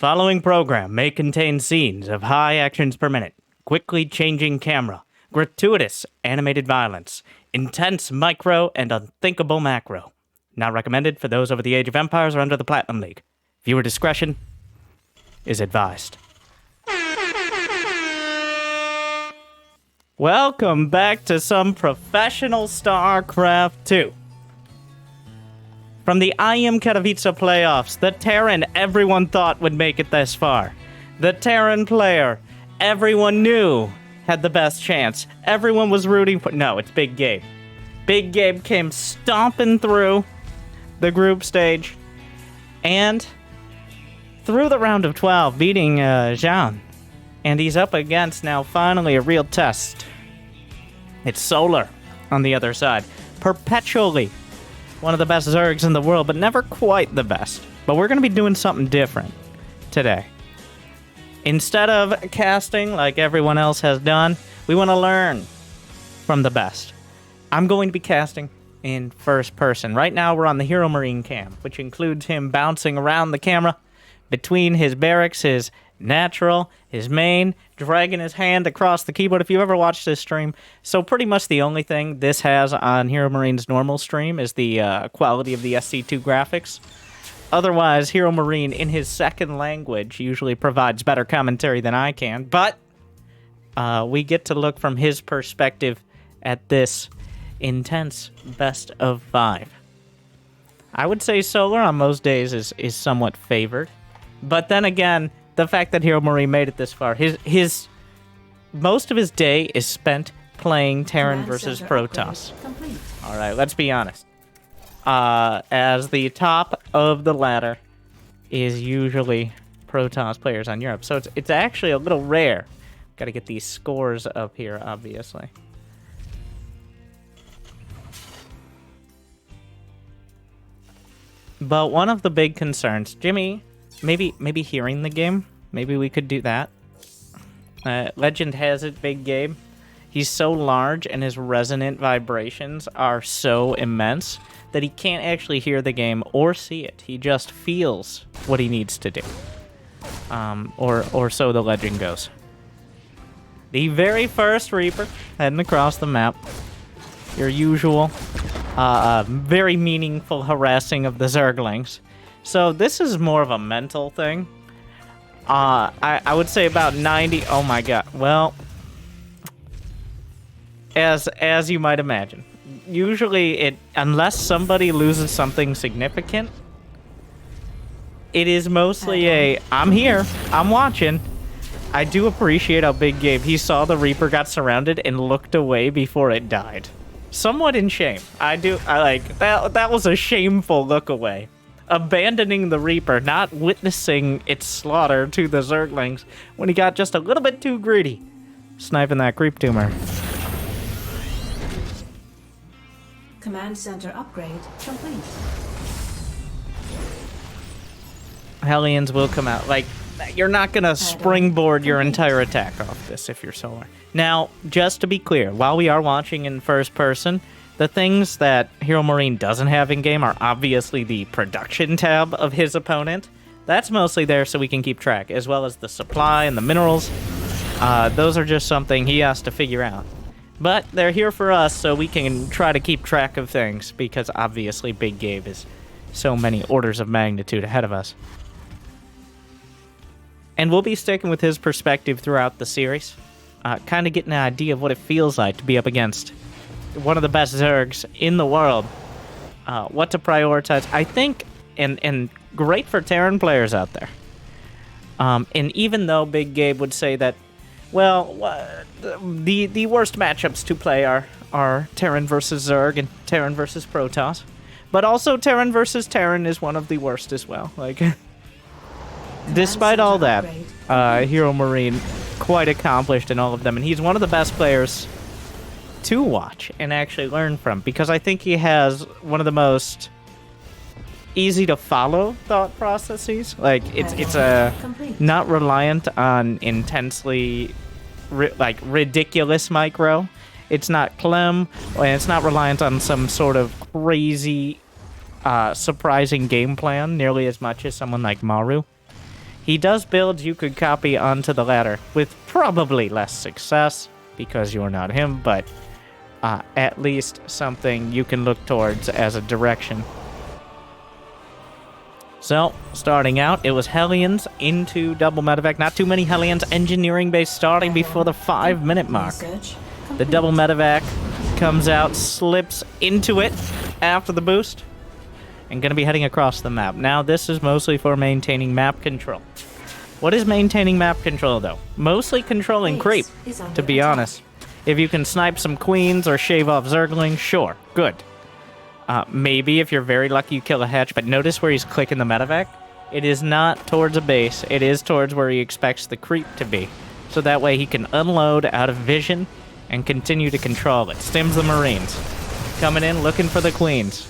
Following program may contain scenes of high actions per minute, quickly changing camera, gratuitous animated violence, intense micro and unthinkable macro. Not recommended for those over the age of Empires or under the Platinum League. Viewer discretion is advised. Welcome back to some professional StarCraft 2. From the IEM Katowice playoffs, the Terran everyone thought would make it this far. The Terran player everyone knew had the best chance. Everyone was rooting for... No, it's Big Gabe. Big Gabe came stomping through the group stage and through the round of 12, beating Jean. And he's up against now finally a real test. It's Solar on the other side. Perpetually one of the best Zergs in the world, but never quite the best. But we're going to be doing something different today. Instead of casting like everyone else has done, we want to learn from the best. I'm going to be casting in first person. Right now we're on the HeroMarine cam, which includes him bouncing around the camera between his barracks, his natural, his main, dragging his hand across the keyboard if you've ever watched this stream. So pretty much the only thing this has on HeroMarine's normal stream is the quality of the SC2 graphics. Otherwise, HeroMarine in his second language usually provides better commentary than I can, but we get to look from his perspective at this intense best of 5. I would say Solar on most days is somewhat favored, but then again, the fact that HeroMarine made it this far, his most of his day is spent playing Terran versus Protoss. All right, let's be honest. As the top of the ladder is usually Protoss players on Europe, so it's actually a little rare. Got to get these scores up here, obviously. But one of the big concerns, Jimmy, maybe hearing the game, maybe we could do that. Legend has it, Big Gabe. He's so large and his resonant vibrations are so immense that he can't actually hear the game or see it. He just feels what he needs to do. Or so the legend goes. The very first Reaper heading across the map. Your usual, very meaningful harassing of the Zerglings. So this is more of a mental thing. I would say about 90... Oh my god. Well, as you might imagine, usually unless somebody loses something significant, it is mostly I'm here, I'm watching. I do appreciate how Big Gabe, he saw the Reaper got surrounded and looked away before it died. Somewhat in shame. I like that was a shameful look away. Abandoning the Reaper, not witnessing its slaughter to the Zerglings when he got just a little bit too greedy. Sniping that creep tumor. Command center upgrade complete. Hellions will come out. Like, you're not going to springboard your entire attack off this if you're Solar. Now, just to be clear, while we are watching in first person, the things that HeroMarine doesn't have in-game are obviously the production tab of his opponent. That's mostly there so we can keep track, as well as the supply and the minerals. Those are just something he has to figure out. But they're here for us so we can try to keep track of things, because obviously Big Gabe is so many orders of magnitude ahead of us. And we'll be sticking with his perspective throughout the series, kind of getting an idea of what it feels like to be up against one of the best Zergs in the world. What to prioritize, I think, and great for Terran players out there. And even though Big Gabe would say that, well, the worst matchups to play are Terran versus Zerg and Terran versus Protoss, but also Terran versus Terran is one of the worst as well. Like, despite all that, HeroMarine quite accomplished in all of them, and he's one of the best players to watch and actually learn from, because I think he has one of the most easy to follow thought processes. Like, it's not reliant on intensely ridiculous micro. It's not Clem, and it's not reliant on some sort of crazy surprising game plan nearly as much as someone like Maru. He does builds you could copy onto the ladder with probably less success because you're not him, but at least something you can look towards as a direction. So, starting out, it was Hellions into double medevac. Not too many Hellions. Engineering base starting before the 5-minute mark. The double medevac comes out, slips into it after the boost, and going to be heading across the map. Now, this is mostly for maintaining map control. What is maintaining map control, though? Mostly controlling creep, to be honest. If you can snipe some queens or shave off Zerglings, sure, good. Maybe if you're very lucky you kill a hatch, but notice where he's clicking the medevac? It is not towards a base, it is towards where he expects the creep to be. So that way he can unload out of vision and continue to control it. Stims the Marines. Coming in, looking for the queens.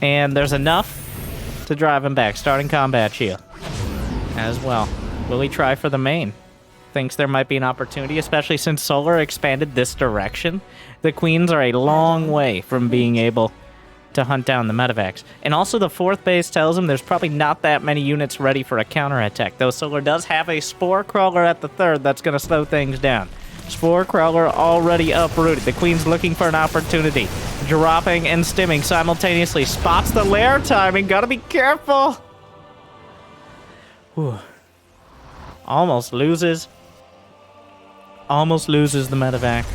And there's enough to drive him back. Starting combat shield as well. Will he try for the main? Thinks there might be an opportunity, especially since Solar expanded this direction. The queens are a long way from being able to hunt down the medevacs. And also the 4th base tells him there's probably not that many units ready for a counterattack, though Solar does have a Spore Crawler at the 3rd that's going to slow things down. Spore Crawler already uprooted. The queen's looking for an opportunity. Dropping and stimming simultaneously. Spots the lair timing. Gotta be careful. Whew. Almost loses the medevac.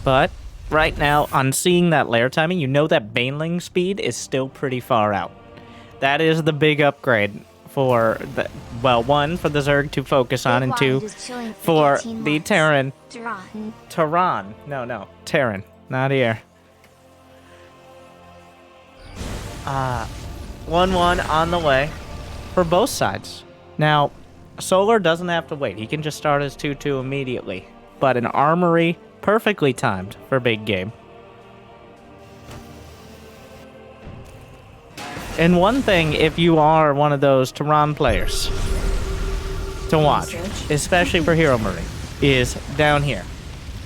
But right now, on seeing that lair timing, you know that Baneling speed is still pretty far out. That is the big upgrade for the, well, 1, for the Zerg to focus on, and 2, for the Terran. Terran. No, Terran. Not here. 1-1 on the way for both sides. Now, Solar doesn't have to wait. He can just start his 2-2 immediately. But an armory, perfectly timed for Big Gabe. And one thing, if you are one of those Terran players to watch, especially for HeroMarine, is down here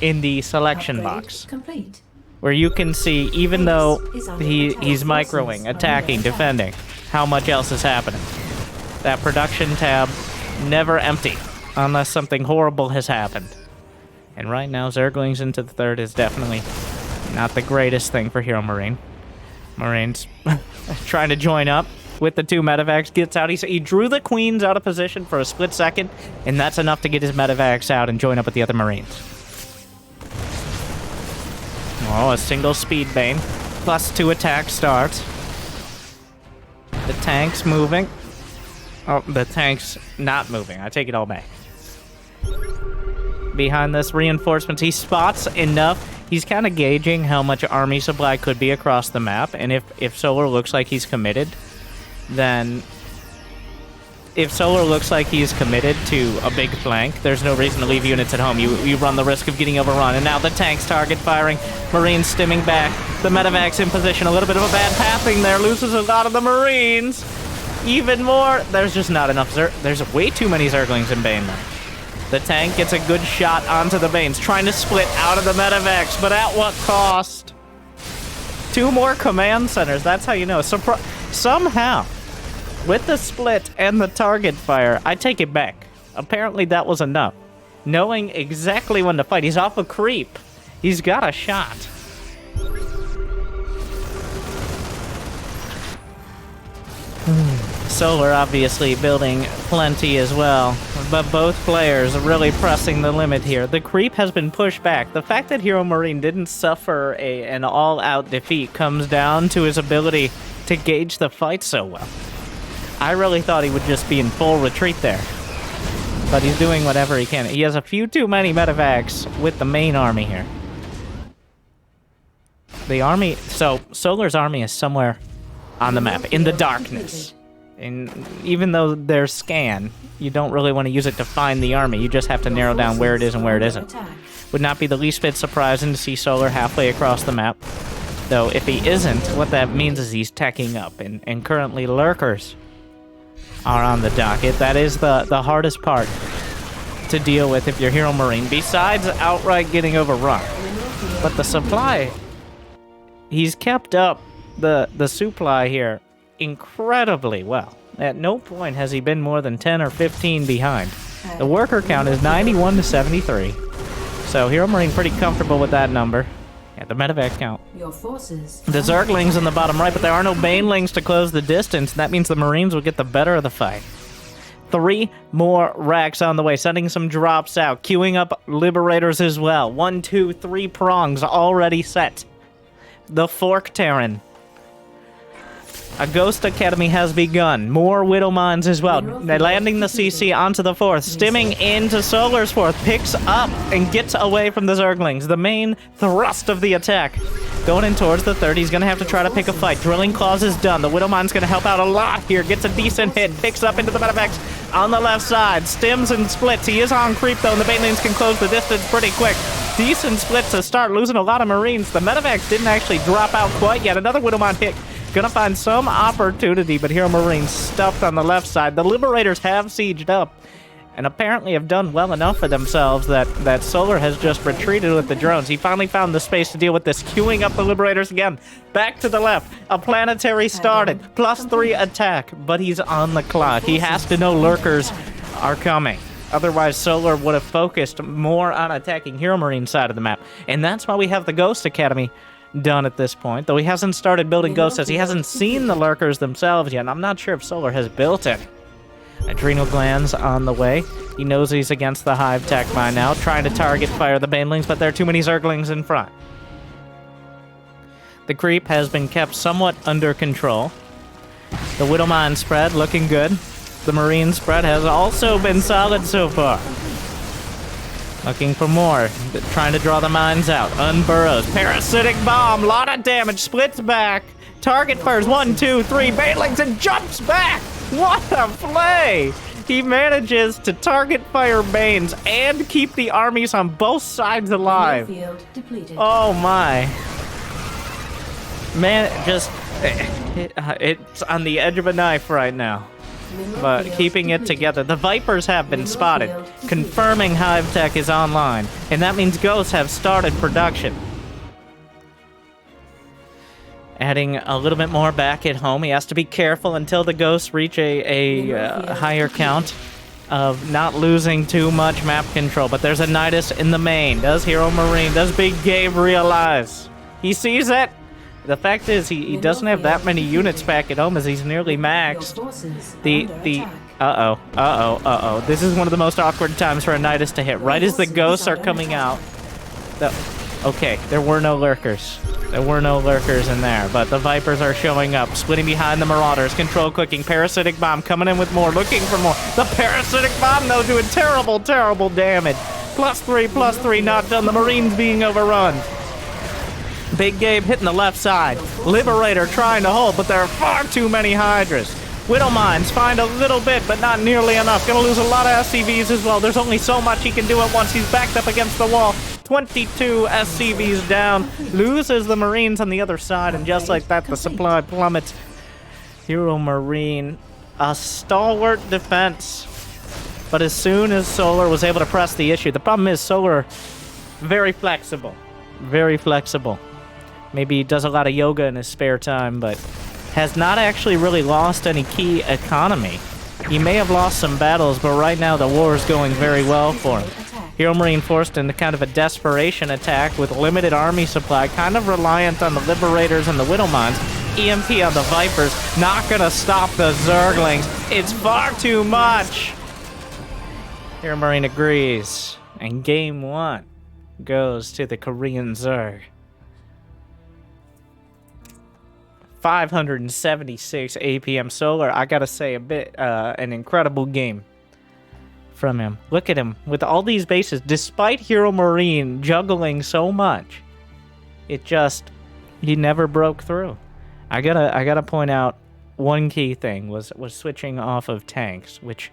in the selection box, where you can see, even though he's microing, attacking, defending, how much else is happening. That production tab, never empty, unless something horrible has happened. And right now, Zerglings into the 3rd is definitely not the greatest thing for HeroMarine. Marines trying to join up with the 2 medevacs, gets out. He drew the queens out of position for a split second, and that's enough to get his medevacs out and join up with the other Marines. Oh, a single speed bane. +2 attack starts. The tank's moving. Oh, the tank's not moving. I take it all back. Behind this reinforcements, he spots enough. He's kind of gauging how much army supply could be across the map, and if Solar looks like he's committed, then... If Solar looks like he's committed to a big flank, there's no reason to leave units at home. You run the risk of getting overrun, and now the tank's target firing. Marines stimming back. The medevac's in position. A little bit of a bad pathing there. Loses a lot of the Marines. Even more. There's just not enough There's way too many Zerglings in Bane there. The tank gets a good shot onto the Banes, trying to split out of the medevacs, but at what cost? 2 more command centers, that's how you know. Somehow, with the split and the target fire, I take it back. Apparently that was enough. Knowing exactly when to fight. He's off a creep. He's got a shot. Solar obviously building plenty as well, but both players are really pressing the limit here. The creep has been pushed back. The fact that HeroMarine didn't suffer an all-out defeat comes down to his ability to gauge the fight so well. I really thought he would just be in full retreat there, but he's doing whatever he can. He has a few too many medevacs with the main army here. The army... So, Solar's army is somewhere on the map, in the darkness. And even though there's scan, you don't really want to use it to find the army. You just have to narrow down where it is and where it isn't. Would not be the least bit surprising to see Solar halfway across the map. Though, if he isn't, what that means is he's teching up. And currently, lurkers are on the docket. That is the hardest part to deal with if you're HeroMarine, besides outright getting overrun. But the supply, he's kept up the supply here incredibly well. At no point has he been more than 10 or 15 behind. The worker count is 91 to 73. So HeroMarine pretty comfortable with that number. Yeah, the medevac count. Your forces. The Zerglings in the bottom right, but there are no Banelings to close the distance. That means the Marines will get the better of the fight. 3 more racks on the way, sending some drops out, queuing up Liberators as well. 1, 2, 3 prongs already set. The Fork Terran. A Ghost Academy has begun. More Widow Mines as well. Landing the CC onto the 4th. Stimming into Solar's 4th. Picks up and gets away from the Zerglings. The main thrust of the attack. Going in towards the 3rd. He's going to have to try to pick a fight. Drilling Claws is done. The Widow Mine's going to help out a lot here. Gets a decent hit. Picks up into the medevacs on the left side. Stims and splits. He is on creep though, and the Banelings can close the distance pretty quick. Decent split to start. Losing a lot of Marines. The medevacs didn't actually drop out quite yet. Another Widow Mine hit. Gonna find some opportunity, but HeroMarine stuffed on the left side. The Liberators have sieged up, and apparently have done well enough for themselves that Solar has just retreated with the drones. He finally found the space to deal with this, queuing up the Liberators again. Back to the left. A planetary started. +3 attack, but he's on the clock. He has to know lurkers are coming. Otherwise, Solar would have focused more on attacking HeroMarine's side of the map. And that's why we have the Ghost Academy done at this point, though he hasn't started building ghosts as he hasn't seen the lurkers themselves yet, and I'm not sure if Solar has built it. Adrenal glands on the way. He knows he's against the hive tech by now, trying to target fire the Banelings, but there are too many Zerglings in front. The creep has been kept somewhat under control. The Widow Mine spread looking good. The Marine spread has also been solid so far. Looking for more. Trying to draw the mines out. Unburrows. Parasitic bomb. Lot of damage. Splits back. Target fires. 1, 2, 3. Banelings and jumps back. What a play! He manages to target fire Banes and keep the armies on both sides alive. Field depleted. Oh my. Man, it's on the edge of a knife right now. But keeping it together. The Vipers have been spotted, confirming Hive Tech is online, and that means Ghosts have started production. Adding a little bit more back at home. He has to be careful until the Ghosts reach a higher count of not losing too much map control. But there's a Nidus in the main. Does HeroMarine, does Big Gabe realize? He sees it. The fact is, he doesn't have that many units back at home as he's nearly maxed. Uh-oh. This is one of the most awkward times for a Nidus to hit. Right as the Ghosts are coming out. Okay, there were no lurkers. There were no lurkers in there, but the Vipers are showing up, splitting behind the Marauders, control clicking, Parasitic Bomb coming in with more, looking for more. The Parasitic Bomb, though, doing terrible, terrible damage. +3, not done. The Marines being overrun. Big Gabe hitting the left side. Liberator trying to hold, but there are far too many Hydras. Widow Mines find a little bit, but not nearly enough. Gonna lose a lot of SCVs as well. There's only so much he can do at once. He's backed up against the wall. 22 SCVs down. Loses the Marines on the other side, and just like that, the supply plummets. HeroMarine, a stalwart defense. But as soon as Solar was able to press the issue, the problem is Solar, very flexible. Very flexible. Maybe he does a lot of yoga in his spare time, but has not actually really lost any key economy. He may have lost some battles, but right now the war is going very well for him. HeroMarine forced into kind of a desperation attack with limited army supply, kind of reliant on the Liberators and the Widow Mines. EMP on the Vipers, not gonna stop the Zerglings. It's far too much! HeroMarine agrees, and game 1 goes to the Korean Zerg. 576 APM Solar. I gotta say, an incredible game from him. Look at him with all these bases. Despite HeroMarine juggling so much, he never broke through. I gotta point out one key thing was switching off of tanks, which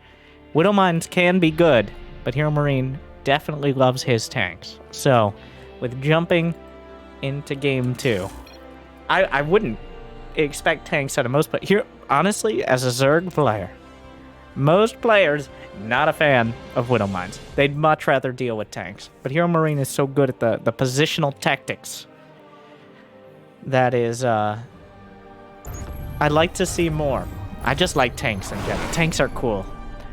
Widow Mines can be good, but HeroMarine definitely loves his tanks. So, with jumping into game 2, I wouldn't expect tanks out of most players. Here, honestly, as a Zerg player, most players not a fan of Widow Mines. They'd much rather deal with tanks. But HeroMarine is so good at the positional tactics. That is, I'd like to see more. I just like tanks in general. Tanks are cool.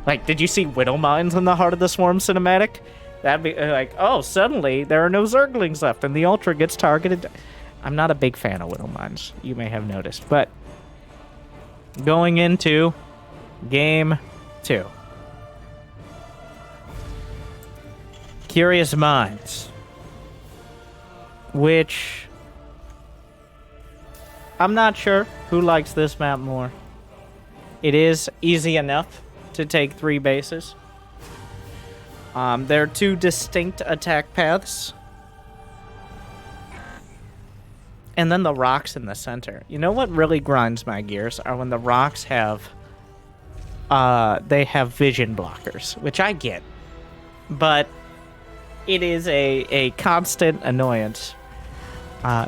Like, did you see Widow Mines in the Heart of the Swarm cinematic? That'd be like, oh, suddenly there are no Zerglings left and the Ultra gets targeted. I'm not a big fan of Widow Mines, you may have noticed. But going into Game 2. Curious Minds. Which... I'm not sure who likes this map more. It is easy enough to take 3 bases. There are 2 distinct attack paths. And then the rocks in the center. You know what really grinds my gears are when the rocks have... they have vision blockers, which I get. But it is a constant annoyance.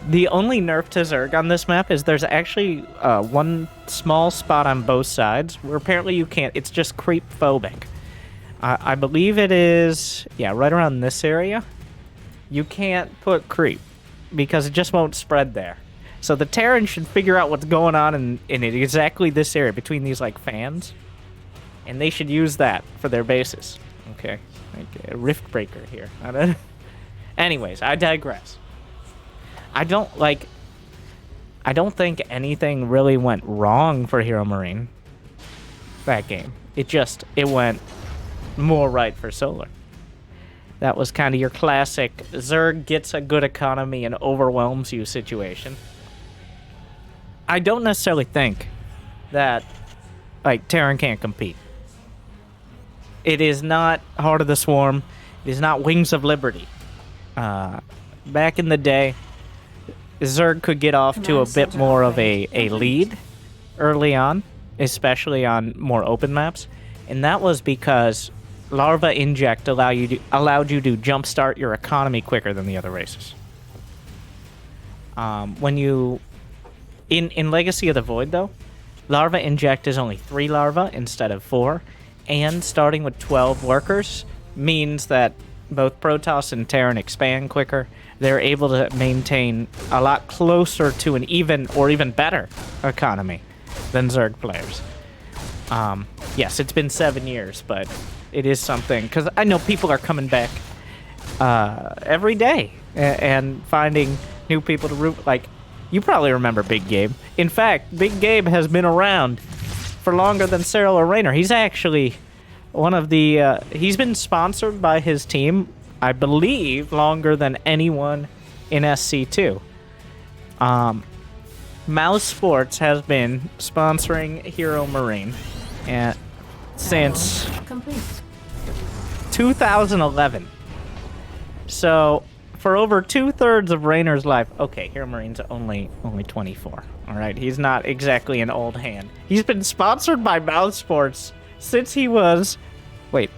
The only nerf to Zerg on this map is there's actually one small spot on both sides where apparently you can't. It's just creep phobic. I believe it is, yeah, right around this area. You can't put creep because it just won't spread there. So the Terran should figure out what's going on in exactly this area between these like fans, and they should use that for their bases. Okay, like a rift breaker here. Anyways, I digress. I don't think anything really went wrong for HeroMarine that game. It went more right for Solar. That was kind of your classic Zerg gets a good economy and overwhelms you situation. I don't necessarily think that like Terran can't compete. It is not Heart of the Swarm. It is not Wings of Liberty. Back in the day, Zerg could get off to a bit more of a lead early on, especially on more open maps, and that was because Larva Inject allowed you to jumpstart your economy quicker than the other races. When you in Legacy of the Void though, Larva Inject is only 3 larvae instead of 4, and starting with 12 workers means that both Protoss and Terran expand quicker. They're able to maintain a lot closer to an even or even better economy than Zerg players. Yes, it's been 7 years, but it is something, because I know people are coming back every day and finding new people to root. Like, you probably remember Big Gabe. In fact, Big Gabe has been around for longer than Cyril or Raynor. He's actually one of the... he's been sponsored by his team, I believe, longer than anyone in SC2. Mouse Sports has been sponsoring HeroMarine since 2011. So, for over 2/3 of Raynor's life... Okay, HeroMarine's only 24. Alright, he's not exactly an old hand. He's been sponsored by Mouse Sports since he was...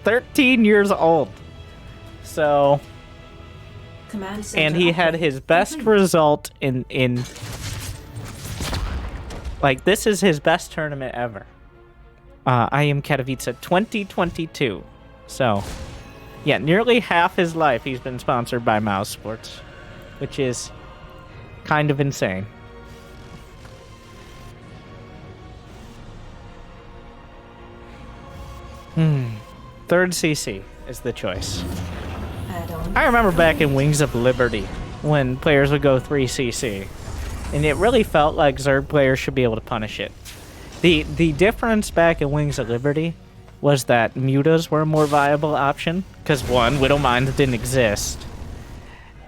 13 years old. So... And he had his best result in... Like, this is his best tournament ever. IEM Katowice 2022. So, yeah, nearly half his life he's been sponsored by Mouse Sports, which is kind of insane. Third CC is the choice. I remember back in Wings of Liberty when players would go 3CC, and it really felt like Zerg players should be able to punish it. The difference back in Wings of Liberty was that mutas were a more viable option, because 1, Widow Mines didn't exist,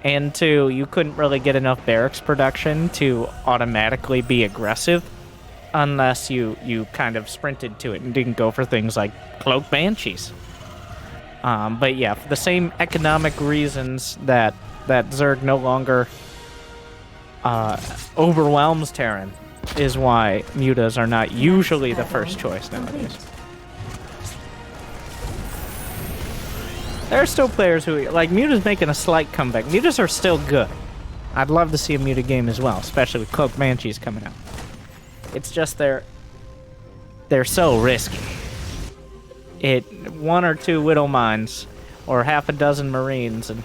and 2, you couldn't really get enough barracks production to automatically be aggressive unless you kind of sprinted to it and didn't go for things like Cloak Banshees. But yeah, for the same economic reasons that Zerg no longer overwhelms Terran is why mutas are not usually the first choice nowadays. There are still players who, like, mutas making a slight comeback. Mutas are still good. I'd love to see a muta game as well, especially with Cloak Banshees coming out. It's just they're so risky. 1 or 2 Widow Mines, or half a dozen Marines, and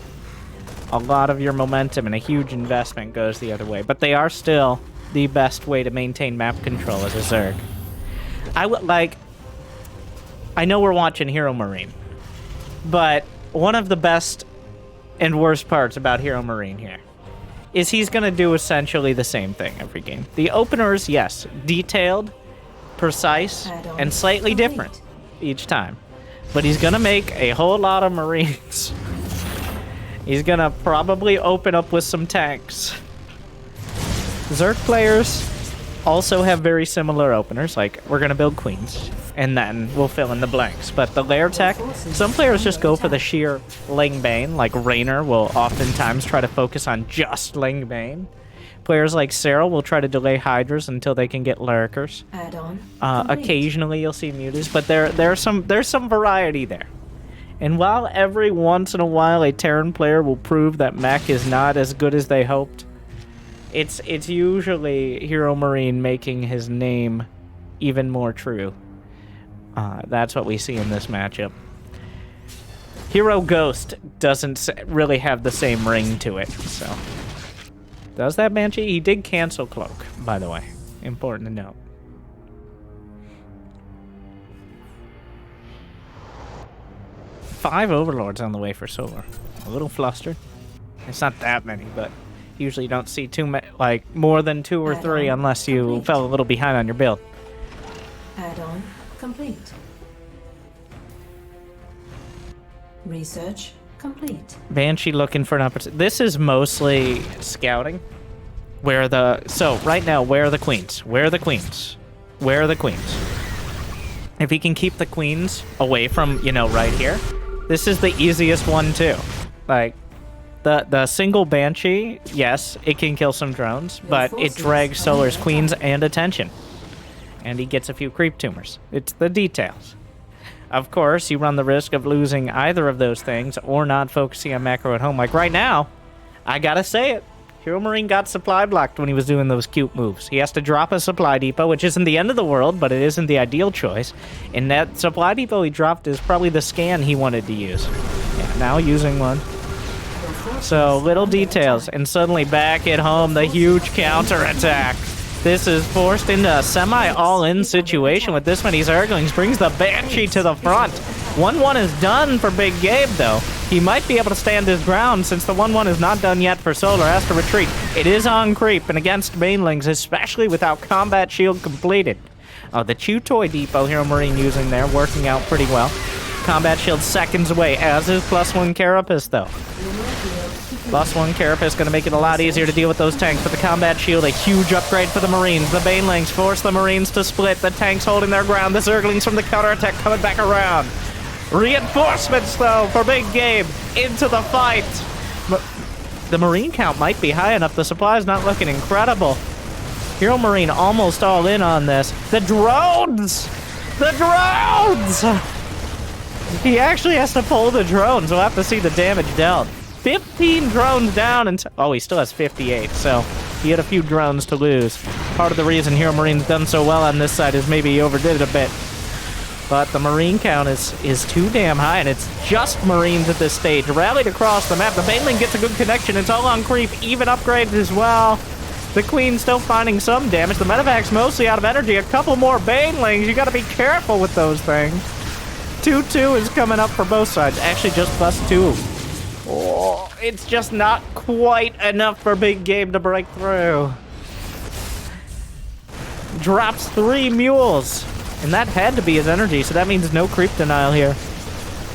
a lot of your momentum and a huge investment goes the other way. But they are still the best way to maintain map control as a Zerg. I would like... I know we're watching HeroMarine, but one of the best and worst parts about HeroMarine here is he's going to do essentially the same thing every game. The openers, yes, detailed, precise, and slightly different each time. But he's going to make a whole lot of Marines. He's going to probably open up with some tanks. Zerg players also have very similar openers, like we're going to build queens, and then we'll fill in the blanks. But the lair tech, some players just go for the sheer Lingbane, like Raynor will oftentimes try to focus on just Lingbane. Players like Sarah will try to delay Hydras until they can get Lurkers. Occasionally you'll see Mutas, but there's some variety there. And while every once in a while a Terran player will prove that mech is not as good as they hoped, it's usually HeroMarine making his name even more true. That's what we see in this matchup. Hero Ghost doesn't really have the same ring to it, so... Does that Banshee? He did cancel Cloak, by the way. Important to note. Five Overlords on the way for Solar. A little flustered. It's not that many, but usually you don't see more than 2 or 3 unless you fell a little behind on your build. Add-on complete. Research complete. Banshee looking for an opportunity. This is mostly scouting. So right now, where are the queens? Where are the queens? Where are the queens? If he can keep the queens away from, right here, this is the easiest one too. Like, the single Banshee, yes, it can kill some drones, but it drags Solar's queens and attention. And he gets a few creep tumors. It's the details. Of course, you run the risk of losing either of those things or not focusing on macro at home. Like right now, I gotta say it. HeroMarine got supply blocked when he was doing those cute moves. He has to drop a supply depot, which isn't the end of the world, but it isn't the ideal choice. And that supply depot he dropped is probably the scan he wanted to use. Yeah, now using one. So, little details. And suddenly back at home, the huge counterattack. This is forced into a semi-all-in situation with this many Zerglings. Brings the Banshee to the front. 1-1 is done for Big Gabe, though. He might be able to stand his ground since the 1-1 is not done yet for Solar. Has to retreat. It is on creep and against mainlings, especially without combat shield completed. Oh, the Chew Toy Depot HeroMarine using there, working out pretty well. Combat shield seconds away, as is +1 Carapace, though. +1 Carapace going to make it a lot easier to deal with those tanks, but the combat shield, a huge upgrade for the Marines. The Banelings force the Marines to split. The tanks holding their ground. The Zerglings from the counterattack coming back around. Reinforcements, though, for Big Gabe into the fight. The Marine count might be high enough. The supply's not looking incredible. HeroMarine almost all in on this. The drones! The drones! He actually has to pull the drones. We'll have to see the damage dealt. 15 drones down, and he still has 58, so he had a few drones to lose. Part of the reason HeroMarine's done so well on this side is maybe he overdid it a bit. But the Marine count is too damn high, and it's just Marines at this stage. Rallied across the map. The Baneling gets a good connection. It's all on creep, even upgraded as well. The Queen's still finding some damage. The Medevac's mostly out of energy. A couple more Banelings. You gotta be careful with those things. 2-2 is coming up for both sides. Actually, just +2. Oh, it's just not quite enough for Big Gabe to break through. Drops 3 mules. And that had to be his energy, so that means no creep denial here.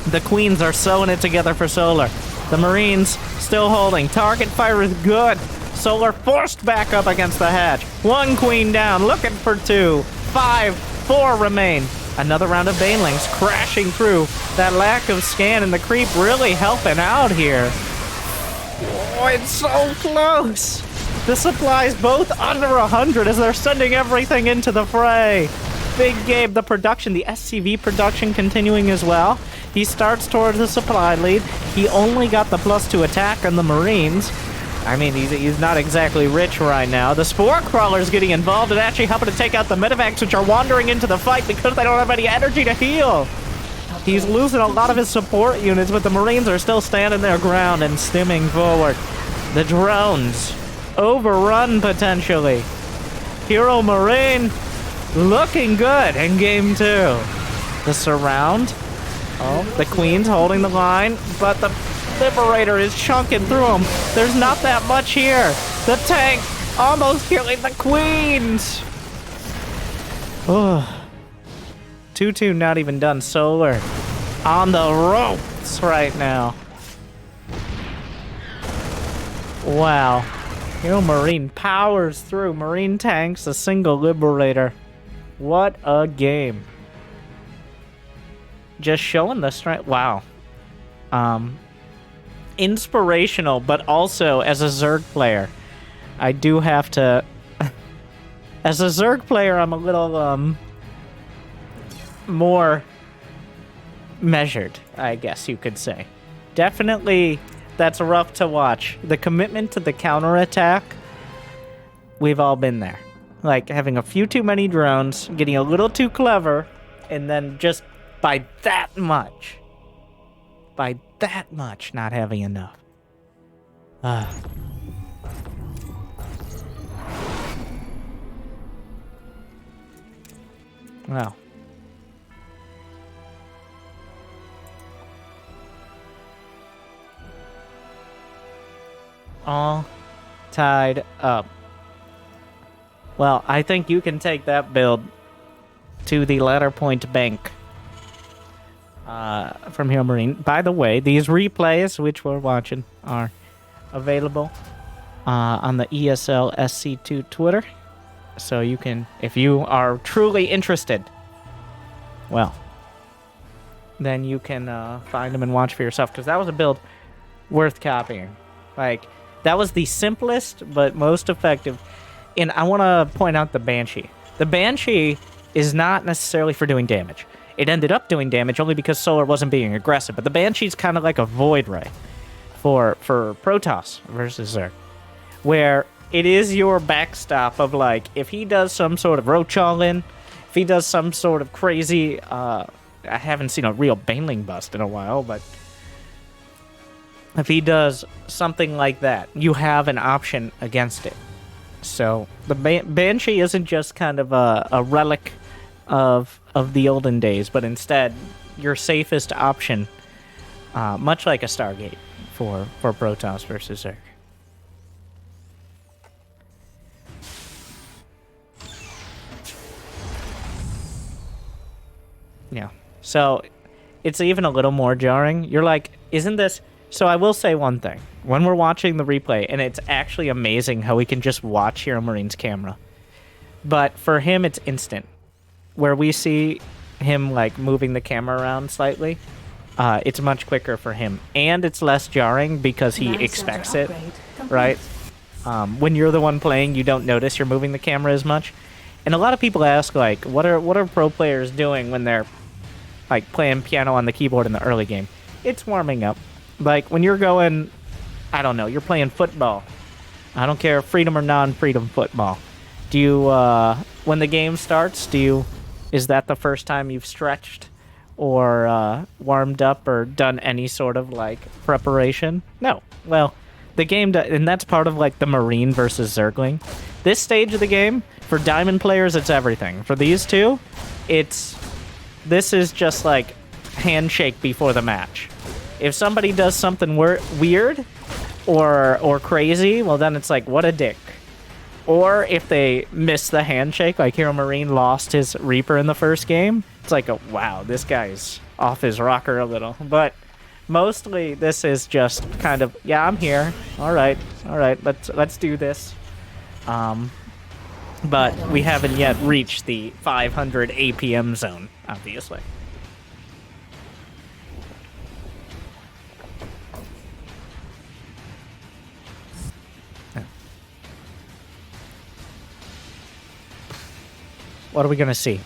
The Queens are sewing it together for Solar. The Marines still holding. Target fire is good. Solar forced back up against the hatch. 1 Queen down, looking for 2. 5, 4 remain. Another round of Banelings crashing through. That lack of scan and the creep really helping out here. Oh, it's so close. The supply's both under 100 as they're sending everything into the fray. Big Gabe, the production, the SCV production continuing as well. He starts towards the supply lead. He only got the +2 attack on the Marines. I mean, he's not exactly rich right now. The Spore Crawler's getting involved and actually helping to take out the Medevacs, which are wandering into the fight because they don't have any energy to heal. He's losing a lot of his support units, but the Marines are still standing their ground and stimming forward. The drones overrun potentially. HeroMarine looking good in game 2. The surround. Oh, the queen's holding the line, but the Liberator is chunking through him. There's not that much here. The tank almost killing the queens. Oh. 2-2 not even done. Solar on the ropes right now. Wow. HeroMarine powers through. Marine tanks a single Liberator. What a game. Just showing the strength. Wow. Inspirational, but also as a Zerg player, I do have to... as a Zerg player, I'm a little, more measured, I guess you could say. Definitely, that's rough to watch. The commitment to the counterattack, we've all been there. Like, having a few too many drones, getting a little too clever, and then just by that much, not having enough. Wow. All tied up. Well, I think you can take that build to the Ladder Point Bank from HeroMarine. By the way, these replays, which we're watching, are available on the ESL SC2 Twitter. So you can, if you are truly interested, well, then you can find them and watch for yourself, because that was a build worth copying. Like, that was the simplest but most effective. And I want to point out the Banshee. The Banshee is not necessarily for doing damage. It ended up doing damage only because Solar wasn't being aggressive. But the Banshee's kind of like a Void Ray for Protoss versus Zerg, where it is your backstop of, like, if he does some sort of Roach All-In, if he does some sort of crazy... I haven't seen a real Baneling bust in a while, but... if he does something like that, you have an option against it. So the Banshee isn't just kind of a relic of the olden days, but instead your safest option, much like a Stargate for Protoss versus Zerg. Yeah. So it's even a little more jarring. You're like, isn't this... So I will say one thing. When we're watching the replay, and it's actually amazing how we can just watch HeroMarine's camera. But for him, it's instant. Where we see him, like, moving the camera around slightly, it's much quicker for him. And it's less jarring because he expects it, right? When you're the one playing, you don't notice you're moving the camera as much. And a lot of people ask, like, what are pro players doing when they're, like, playing piano on the keyboard in the early game? It's warming up. Like, when you're going, I don't know, you're playing football. I don't care, freedom or non-freedom football. Do you, when the game starts, is that the first time you've stretched or warmed up or done any sort of, like, preparation? No. Well, the game, and that's part of, like, the Marine versus Zergling. This stage of the game, for Diamond players, it's everything. For these two, this is just, like, handshake before the match. If somebody does something weird or crazy, well, then it's like, what a dick. Or if they miss the handshake, like HeroMarine lost his Reaper in the first game, it's like, oh, wow, this guy's off his rocker a little. But mostly this is just kind of, yeah, I'm here. All right, let's do this. But we haven't yet reached the 500 APM zone, obviously. What are we gonna see?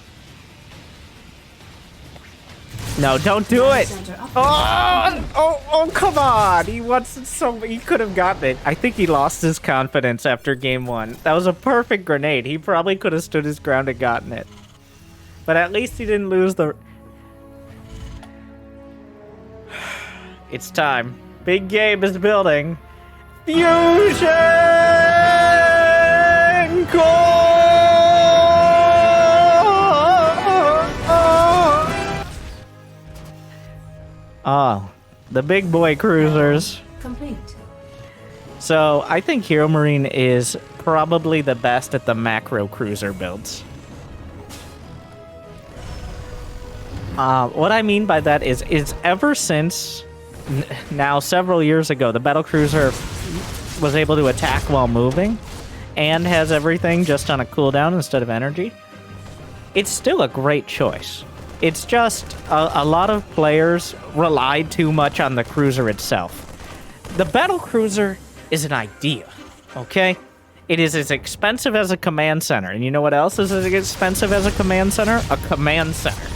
No, don't do it! Oh, come on! He could have gotten it. I think he lost his confidence after game 1. That was a perfect grenade. He probably could have stood his ground and gotten it. But at least he didn't lose the... It's time. Big Gabe is building. Fusion Core! Oh, the big boy cruisers. Complete. So I think HeroMarine is probably the best at the macro cruiser builds. What I mean by that is ever since now several years ago, the battlecruiser was able to attack while moving and has everything just on a cooldown instead of energy. It's still a great choice. It's just a lot of players relied too much on the cruiser itself. The battlecruiser is an idea, okay? It is as expensive as a command center. And you know what else is as expensive as a command center? A command center,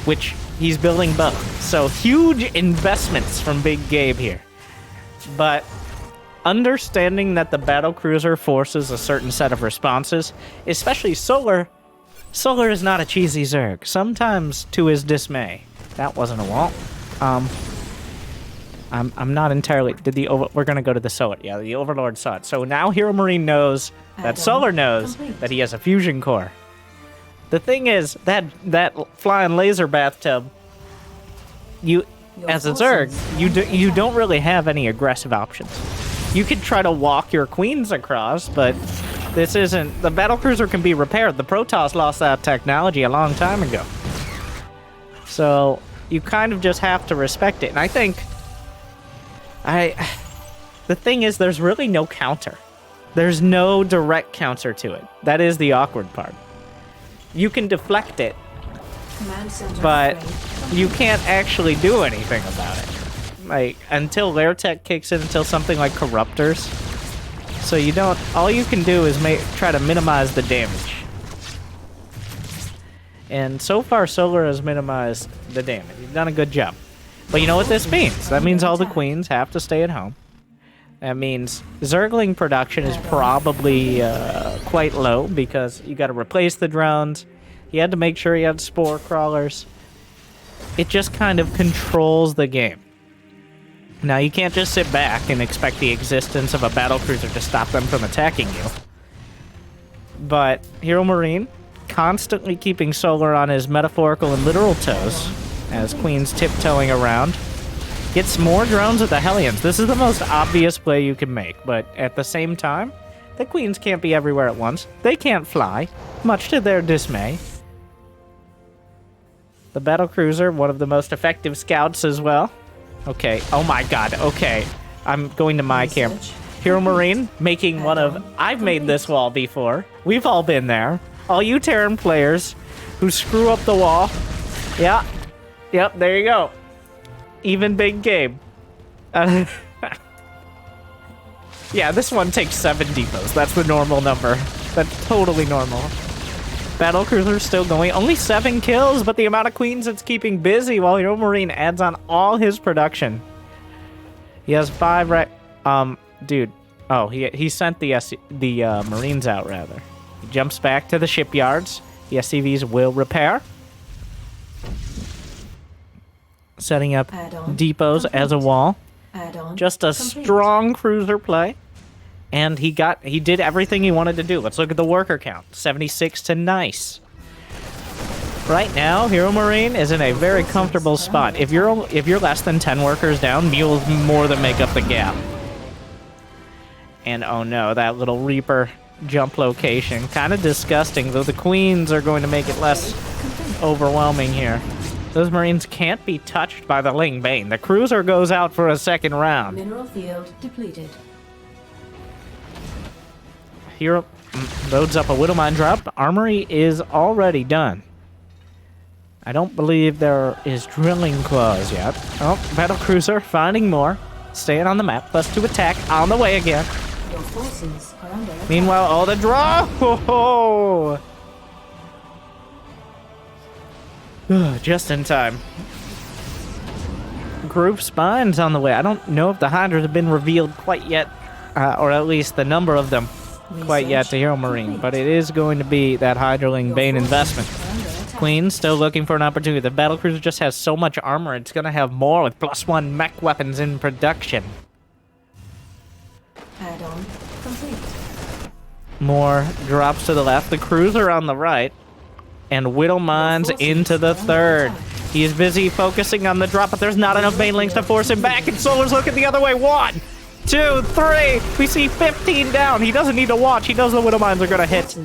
which he's building both. So huge investments from Big Gabe here. But understanding that the battlecruiser forces a certain set of responses, especially Solar is not a cheesy Zerg, sometimes to his dismay. That wasn't a wall. I'm not entirely... we're gonna go to the Solar. Yeah, the Overlord saw it. So now HeroMarine knows that Solar knows that he has a fusion core. The thing is, that flying laser bathtub, as a Zerg, you don't really have any aggressive options. You could try to walk your queens across, but this isn't... The battlecruiser can be repaired. The Protoss lost that technology a long time ago. So you kind of just have to respect it. And I think... The thing is, there's really no counter. There's no direct counter to it. That is the awkward part. You can deflect it, but you can't actually do anything about it. Like, until lair tech kicks in, until something like Corruptors. So you don't... All you can do is try to minimize the damage. And so far, Solar has minimized the damage. He's done a good job. But you know what this means? That means all the queens have to stay at home. That means Zergling production is probably quite low because you got to replace the drones. You had to make sure you had spore crawlers. It just kind of controls the game. Now, you can't just sit back and expect the existence of a battlecruiser to stop them from attacking you. But HeroMarine, constantly keeping Solar on his metaphorical and literal toes, as Queen's tiptoeing around, gets more drones at the Hellions. This is the most obvious play you can make, but at the same time, the Queens can't be everywhere at once. They can't fly, much to their dismay. The battlecruiser, one of the most effective scouts as well. Okay, oh my god, okay. I'm going to my camp. HeroMarine making one of... I've made this wall before. We've all been there. All you Terran players who screw up the wall. Yeah. Yep, there you go. Even Big Gabe. Yeah, this one takes 7 depots. That's the normal number. That's totally normal. Battlecruiser's still going. Only 7 kills, but the amount of queens it's keeping busy while HeroMarine adds on all his production. He has 5 dude. Oh, he sent the Marines out, rather. He jumps back to the shipyards. The SCVs will repair. Setting up depots as a wall. Just a strong cruiser play. And he did everything he wanted to do. Let's look at the worker count. 76 to nice. Right now, HeroMarine is in a very comfortable spot. If you're less than 10 workers down, you'll more than make up the gap. And oh no, that little Reaper jump location. Kind of disgusting, though the queens are going to make it less overwhelming here. Those Marines can't be touched by the Ling Bane. The cruiser goes out for a second round. Mineral field depleted. Hero loads up a Widowmine drop. Armory is already done. I don't believe there is drilling claws yet. Oh, battlecruiser finding more. Staying on the map. +2 attack on the way again. Your forces are under attack. Meanwhile, all the draw. Oh, just in time. Group spines on the way. I don't know if the Hydras have been revealed quite yet, or at least the number of them quite yet to HeroMarine, but it is going to be that Hydraling Bane investment. Queen still looking for an opportunity. The battlecruiser just has so much armor, it's going to have more with +1 mech weapons in production. Add-on complete. More drops to the left. The cruiser on the right. And Widow Mines into the third. He is busy focusing on the drop, but there's not enough banelings to force him back, and Solar's looking the other way. 1, 2, 3. We see 15 down. He doesn't need to watch. He knows the Widow Mines are going to hit.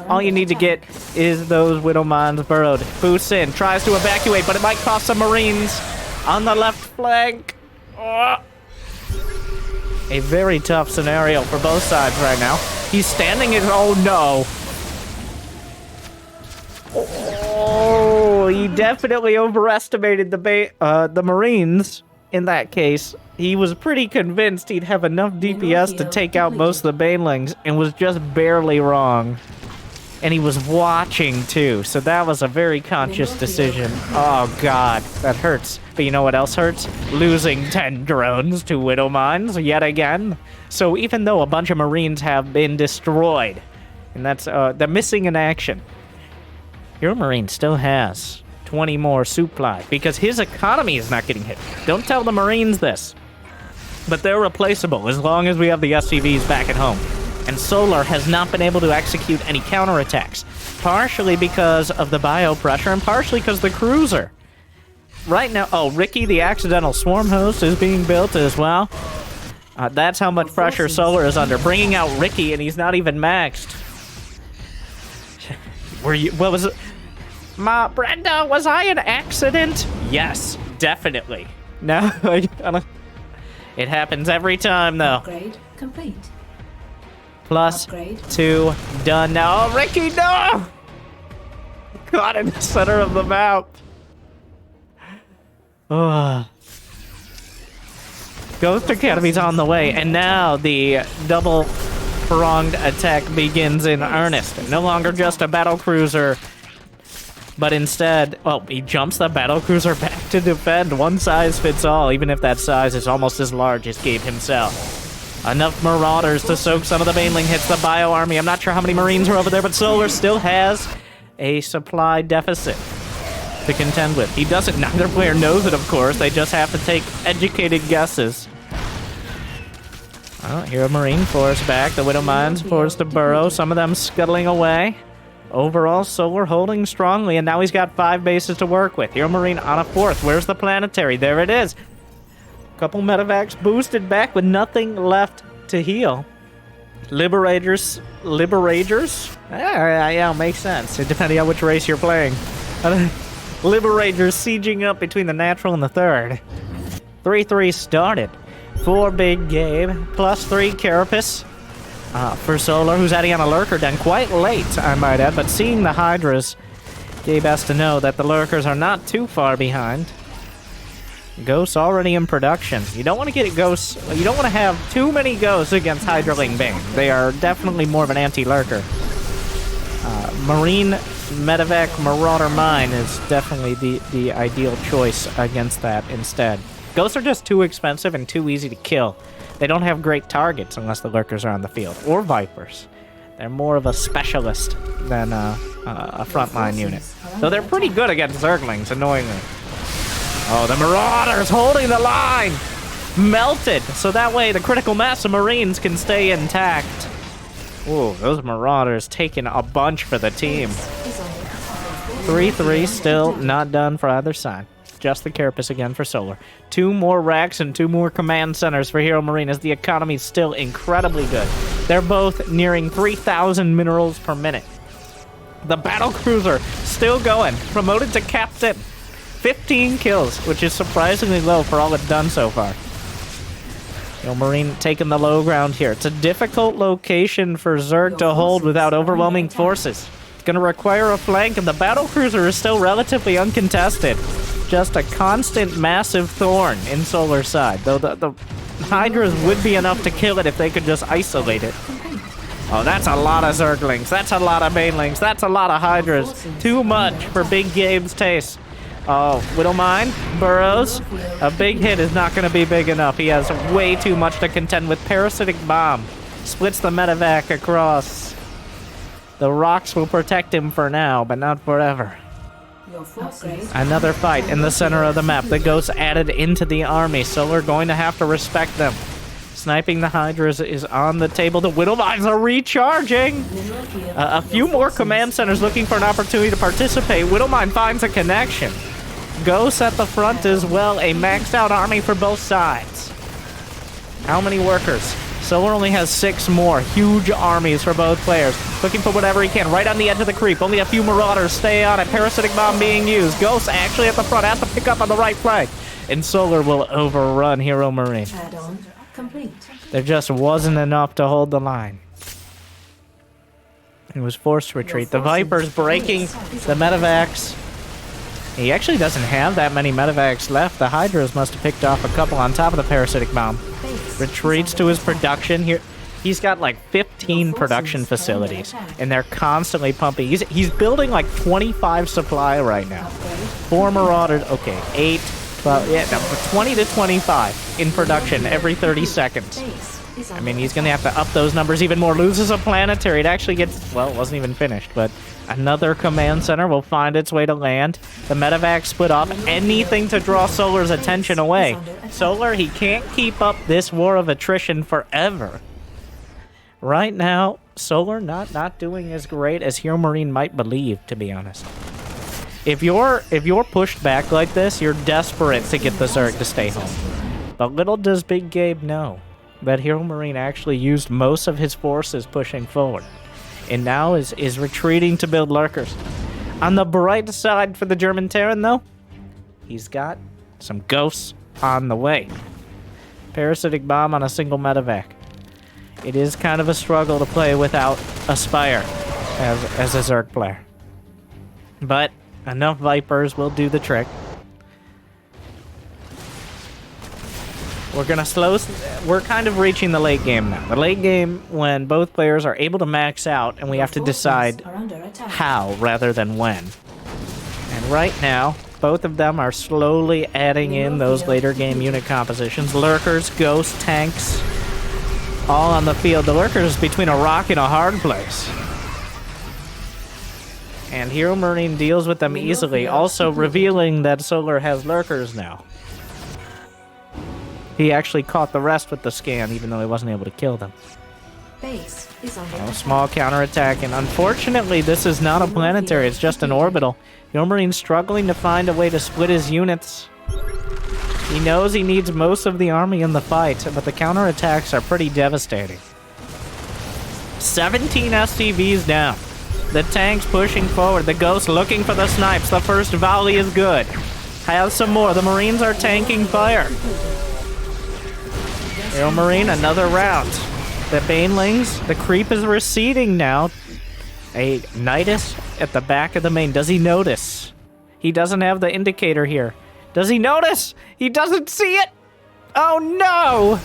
All you need to get is those Widow Mines burrowed. Boosts in, tries to evacuate, but it might cost some Marines on the left flank. A very tough scenario for both sides right now. He's standing his... Oh, no. Oh, he definitely overestimated the Marines in that case. He was pretty convinced he'd have enough DPS to take out most of the banelings and was just barely wrong. And he was watching too, so that was a very conscious decision. Oh god, that hurts. But you know what else hurts? Losing 10 drones to Widow Mines yet again. So even though a bunch of Marines have been destroyed, and that's they're missing in action, HeroMarine still has 20 more supply because his economy is not getting hit. Don't tell the Marines this, but they're replaceable as long as we have the SCVs back at home. And Solar has not been able to execute any counterattacks, partially because of the bio pressure and partially because the cruiser. Right now, oh, Ricky, the accidental swarm host, is being built as well. That's how much pressure Solar is under. Bringing out Ricky, and he's not even maxed. What was it? Brenda, was I an accident? Yes, definitely. No, it happens every time, though. Upgrade complete. Plus 2 done now. Oh, Ricky, no! Caught in the center of the map. Oh. Ghost Academy's on the way, and now the double-pronged attack begins in earnest. No longer just a battle cruiser, but instead, well, he jumps the battle cruiser back to defend. One size fits all, even if that size is almost as large as Gabe himself. Enough Marauders to soak some of the baneling hits the bio army. I'm not sure how many Marines are over there, but Solar still has a supply deficit to contend with. He doesn't, neither player knows it, of course. They just have to take educated guesses. Oh, HeroMarine forced back. The Widow Mines forced to burrow. Some of them scuttling away. Overall, Solar holding strongly, and now he's got 5 bases to work with. HeroMarine on a 4th. Where's the planetary? There it is. Couple medevacs boosted back with nothing left to heal. Liberators? Yeah, makes sense, depending on which race you're playing. Liberators sieging up between the natural and the 3rd. 3-3 started for Big Gabe, plus 3 Carapace for Solar, who's adding on a Lurker den quite late, I might add, but seeing the Hydras, Gabe has to know that the Lurkers are not too far behind. Ghosts already in production. You don't want to get ghosts. You don't want to have too many ghosts against Hydraling Bane. They are definitely more of an anti-lurker. Marine Medevac Marauder Mine is definitely the ideal choice against that instead. Ghosts are just too expensive and too easy to kill. They don't have great targets unless the lurkers are on the field. Or Vipers. They're more of a specialist than a frontline unit. Though they're pretty good against Zerglings, annoyingly. Oh, the Marauders holding the line! Melted! So that way the critical mass of Marines can stay intact. Ooh, those Marauders taking a bunch for the team. 3-3 still not done for either side. Just the Carapace again for Solar. 2 more racks and 2 more command centers for HeroMarine as the economy's still incredibly good. They're both nearing 3,000 minerals per minute. The battle cruiser still going, promoted to captain. 15 kills, which is surprisingly low for all it's done so far. HeroMarine taking the low ground here. It's a difficult location for Zerg to hold without overwhelming forces. It's going to require a flank, and the battle cruiser is still relatively uncontested. Just a constant massive thorn in Solar's side, though the Hydras would be enough to kill it if they could just isolate it. Oh, that's a lot of Zerglings. That's a lot of Banelings. That's a lot of Hydras. Too much for Big Gabe's taste. Oh, Widow Mine, Burrows. A big hit is not going to be big enough. He has way too much to contend with. Parasitic Bomb splits the medevac across. The rocks will protect him for now, but not forever. Another fight in the center of the map. The ghosts added into the army, so we're going to have to respect them. Sniping the Hydras is on the table. The Widow Mines are recharging. A few more command centers looking for an opportunity to participate. Widow Mine finds a connection. Ghosts at the front as well. A maxed out army for both sides. How many workers? Solar only has 6 more. Huge armies for both players. Looking for whatever he can. Right on the edge of the creep. Only a few marauders stay on it. Parasitic bomb being used. Ghosts actually at the front. Has to pick up on the right flank. And Solar will overrun HeroMarine. Add-on complete. There just wasn't enough to hold the line. He was forced to retreat. The Viper's breaking the medevacs. He actually doesn't have that many medevacs left. The Hydras must have picked off a couple on top of the parasitic bomb. Retreats to his production here. He's got like 15 production facilities, and they're constantly pumping. He's building like 25 supply right now. 4 marauders. Okay, 8. 12, yeah, no, 20 to 25 in production every 30 seconds. I mean, he's going to have to up those numbers even more. Loses a planetary. It actually gets, well, it wasn't even finished, but another command center will find its way to land. The medevac split off. Anything to draw Solar's attention away. Solar, he can't keep up this war of attrition forever. Right now, Solar not doing as great as HeroMarine might believe, to be honest. If you're pushed back like this, you're desperate to get the Zerg to stay home. But little does Big Gabe know that HeroMarine actually used most of his forces pushing forward, and now is retreating to build lurkers. On the bright side for the German Terran, though, he's got some ghosts on the way. Parasitic bomb on a single medevac. It is kind of a struggle to play without a Spire as a Zerg player. But enough Vipers will do the trick. We're kind of reaching the late game now. The late game when both players are able to max out and we have to decide how rather than when. And right now, both of them are slowly adding in those later game unit compositions. Lurkers, ghosts, tanks, all on the field. The Lurkers between a rock and a hard place. And HeroMarine deals with them easily, also revealing that Solar has Lurkers now. He actually caught the rest with the scan, even though he wasn't able to kill them. Base is under Small counterattack, and unfortunately this is not a planetary, it's just an orbital. HeroMarine's struggling to find a way to split his units. He knows he needs most of the army in the fight, but the counterattacks are pretty devastating. 17 SCVs down. The tanks pushing forward. The ghosts looking for the snipes. The first volley is good. Have some more. The Marines are tanking fire. HeroMarine, another round. The Banelings, the creep is receding now. A Nidus at the back of the main. Does he notice? He doesn't have the indicator here. Does he notice? He doesn't see it. Oh no!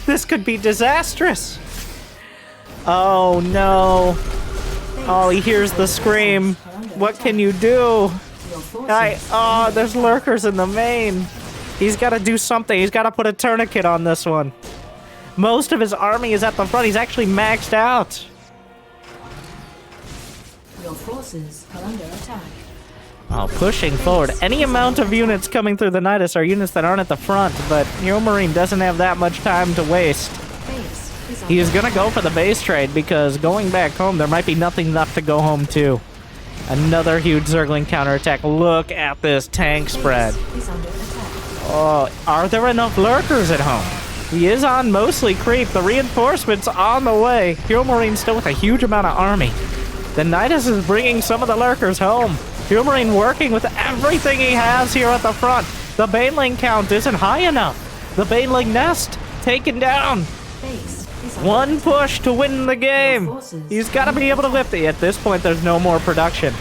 This could be disastrous. Oh no. Oh, he hears the scream. What can you do? Oh, there's lurkers in the main. He's got to do something. He's got to put a tourniquet on this one. Most of his army is at the front. He's actually maxed out. Your forces are under attack. Oh, pushing forward. Any amount of units coming through the Nidus are units that aren't at the front, but HeroMarine doesn't have that much time to waste. He is going to go for the base trade because going back home, there might be nothing left to go home to. Another huge Zergling counterattack. Look at this tank spread. Oh, are there enough lurkers at home? He is on mostly creep. The reinforcements on the way. HeroMarine still with a huge amount of army. The Nidus is bringing some of the lurkers home. HeroMarine working with everything he has here at the front. The Baneling count isn't high enough. The Baneling nest taken down. One push to win the game. He's got to be able to lift it. At this point, there's no more production.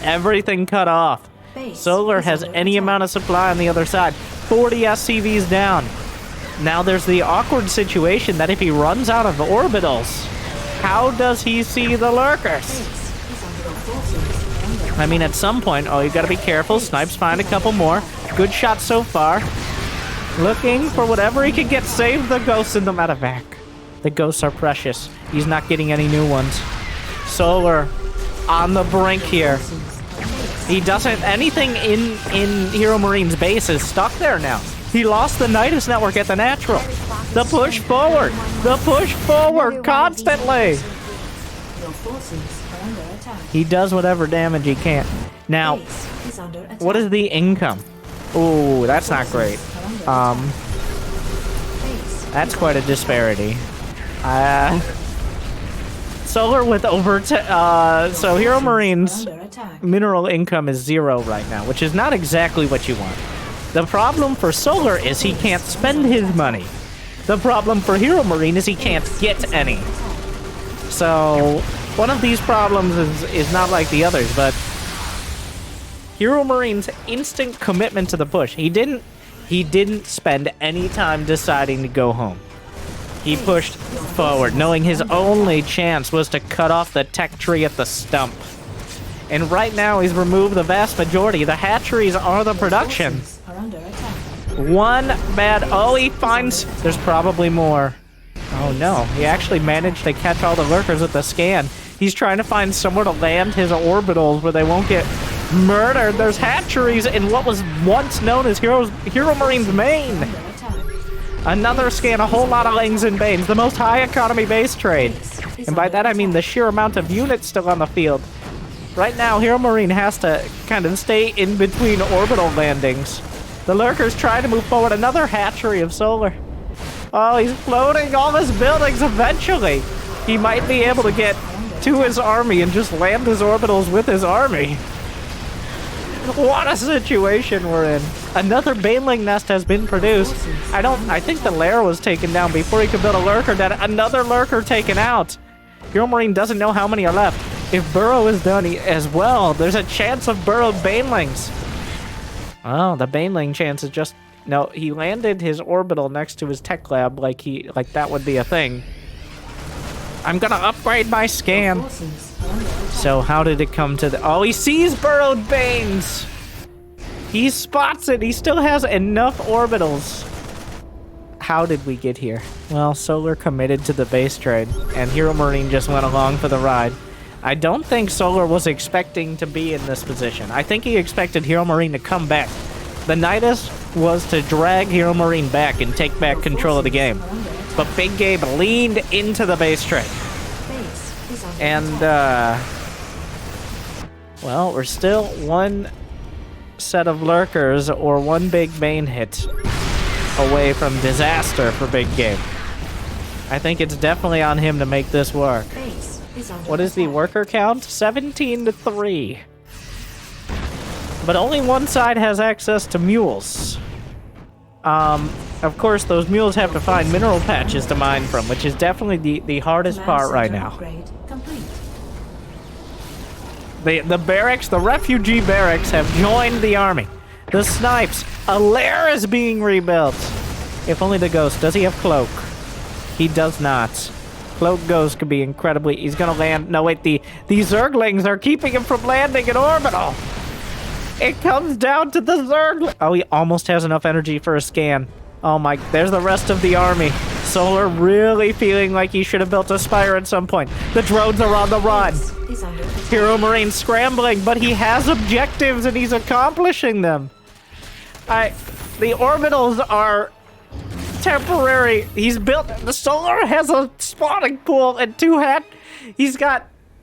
Everything cut off. Solar has any amount of supply on the other side. 40 SCVs down. Now there's the awkward situation that if he runs out of orbitals, how does he see the lurkers? I mean, at some point, oh, you got to be careful. Snipes find a couple more. Good shot so far. Looking for whatever he can get. Save the ghosts in the medevac. The ghosts are precious. He's not getting any new ones. Solar on the brink here. He doesn't... Anything in HeroMarine's base is stuck there now. He lost the Nidus network at the natural. The push forward. The push forward constantly. He does whatever damage he can. Now, is under attack. What is the income? Ooh, that's not great. That's quite a disparity. Solar with over so HeroMarine's Under attack. mineral income is 0 right now, which is not exactly what you want. The problem for Solar is he can't spend his money. The problem for HeroMarine is he can't get any. So one of these problems is not like the others, but HeroMarine's instant commitment to the push. He didn't spend any time deciding to go home. He pushed forward, knowing his only chance was to cut off the tech tree at the stump. And right now, he's removed the vast majority. The hatcheries are the production. Are under attack. One bad... Oh, he finds... There's probably more. Oh, no. He actually managed to catch all the lurkers with the scan. He's trying to find somewhere to land his orbitals where they won't get murdered. There's hatcheries in what was once known as HeroMarine's main. Under attack. Another scan, a whole lot of Langs and Banes, the most high economy base trade. And by that I mean the sheer amount of units still on the field. Right now, HeroMarine has to kind of stay in between orbital landings. The lurkers try to move forward. Another hatchery of Solar. Oh, he's floating all his buildings eventually. He might be able to get to his army and just land his orbitals with his army. What a situation we're in. Another Baneling nest has been produced. I think the lair was taken down before he could build a lurker den. Another lurker taken out. HeroMarine doesn't know how many are left. If Burrow is done as well, there's a chance of burrowed Banelings. Oh, the Baneling chance is just... No, he landed his orbital next to his tech lab like that would be a thing. I'm gonna upgrade my scan. So how did it come to the... Oh, he sees burrowed Banes! He spots it! He still has enough orbitals. How did we get here? Well, Solar committed to the base trade, and HeroMarine just went along for the ride. I don't think Solar was expecting to be in this position. I think he expected HeroMarine to come back. The Nidus was to drag HeroMarine back and take back control of the game. But Big Gabe leaned into the base trade. And, well, we're still one set of lurkers or one big Bane hit away from disaster for Big Gabe. I think it's definitely on him to make this work. What is the worker count? 17-3. But only one side has access to mules. Of course, those mules have to find mineral patches to mine from, which is definitely the hardest part right now. The barracks, the refugee barracks have joined the army. The snipes, a lair is being rebuilt. If only the ghost. Does he have cloak? He does not. Cloak ghost could be incredibly... He's gonna land... No, wait, the Zerglings are keeping him from landing in orbital. It comes down to the Zerg... Oh, he almost has enough energy for a scan. Oh my... There's the rest of the army. Solar really feeling like he should have built a spire at some point. The drones are on the run. HeroMarine scrambling, but he has objectives and he's accomplishing them. The orbitals are temporary. He's built... The Solar has a spawning pool and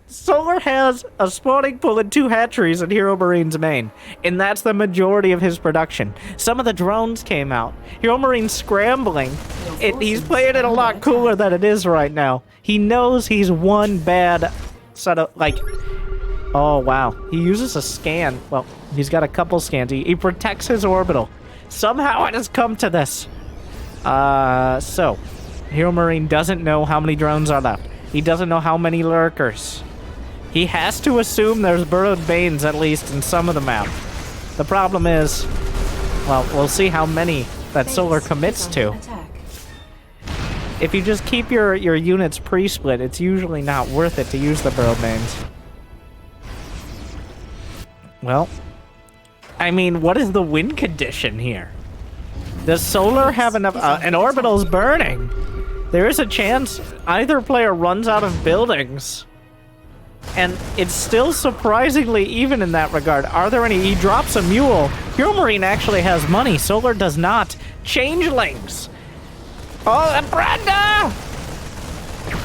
Solar has a spawning pool and 2 hatcheries in HeroMarine's main, and that's the majority of his production. Some of the drones came out. HeroMarine's scrambling. He's playing it a lot cooler than it is right now. He knows he's one bad set of, like... Oh, wow. He uses a scan. Well, he's got a couple scans. He protects his orbital. Somehow it has come to this. So, HeroMarine doesn't know how many drones are left. He doesn't know how many lurkers. He has to assume there's burrowed Banes at least in some of the map. The problem is, well, we'll see how many that Solar commits to. If you just keep your units pre-split, it's usually not worth it to use the burrowed Banes. Well, I mean, what is the win condition here? Does Solar have enough... an orbital's burning. There is a chance either player runs out of buildings. And it's still surprisingly even in that regard. Are there any... He drops a mule. HeroMarine actually has money. Solar does not. Changelings. Oh, and Brenda!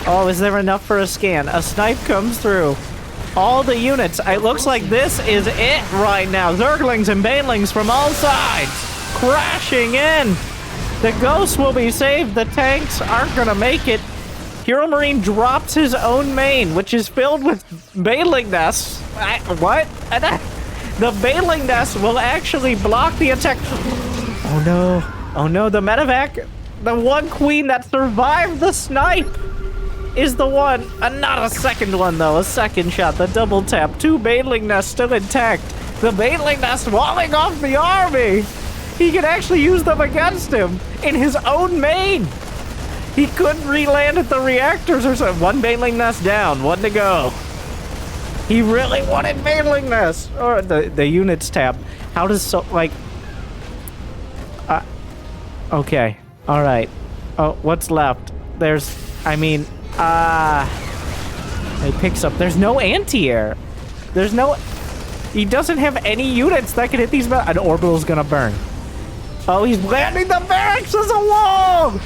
Oh, is there enough for a scan? A snipe comes through. all the units. It looks like this is it right now. Zerglings and banelings from all sides crashing in. The ghosts will be saved. The tanks aren't gonna make it. HeroMarine drops his own main, which is filled with baneling nests. What? The baneling nest will actually block the attack. Oh no. Oh no, the medevac, the one queen that survived the snipe, is the one. Not a second one, though. A second shot. The double tap. 2 baneling nests still intact. The baneling nest walling off the army. He can actually use them against him in his own main. He couldn't re-land at the reactors or something. 1 baneling nest down. 1 to go. He really wanted baneling nests. Or the units tab. How does so, like... okay. All right. Oh, what's left? There's... I mean... It picks up. There's no anti-air. There's no... He doesn't have any units that can hit these... An orbital's gonna burn. Oh, he's landing the barracks as a wall!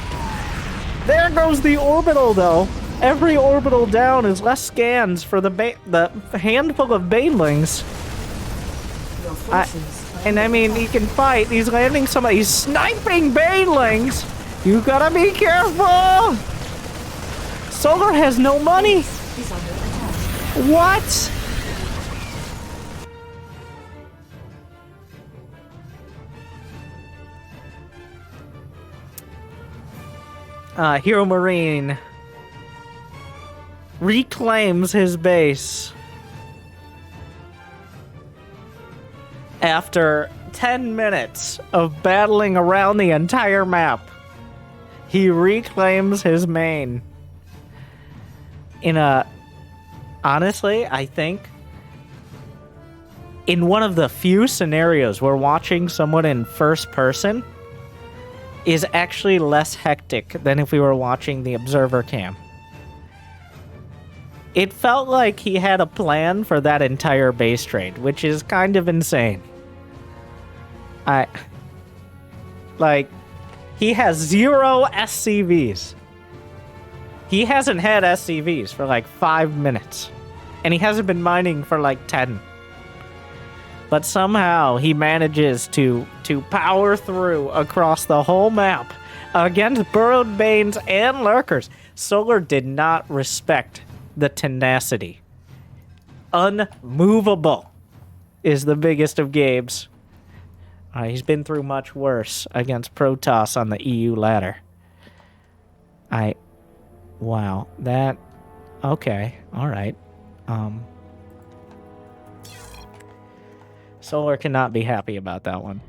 There goes the orbital, though. Every orbital down is less scans for the handful of banelings. And I mean, he can fight. He's landing somebody. He's sniping banelings. You gotta be careful. Solar has no money. What? HeroMarine reclaims his base after 10 minutes of battling around the entire map. He reclaims his main in a, honestly, I think in one of the few scenarios where watching someone in first person is actually less hectic than if we were watching the observer cam. It felt like he had a plan for that entire base trade, which is kind of insane. He has 0 SCVs. He hasn't had SCVs for like 5 minutes. And he hasn't been mining for like 10. But somehow he manages to power through across the whole map against burrowed banes and lurkers. Solar did not respect the tenacity. Unmovable is the biggest of Gabe's. He's been through much worse against Protoss on the EU ladder. Wow, that... Okay, alright. Solar cannot be happy about that one.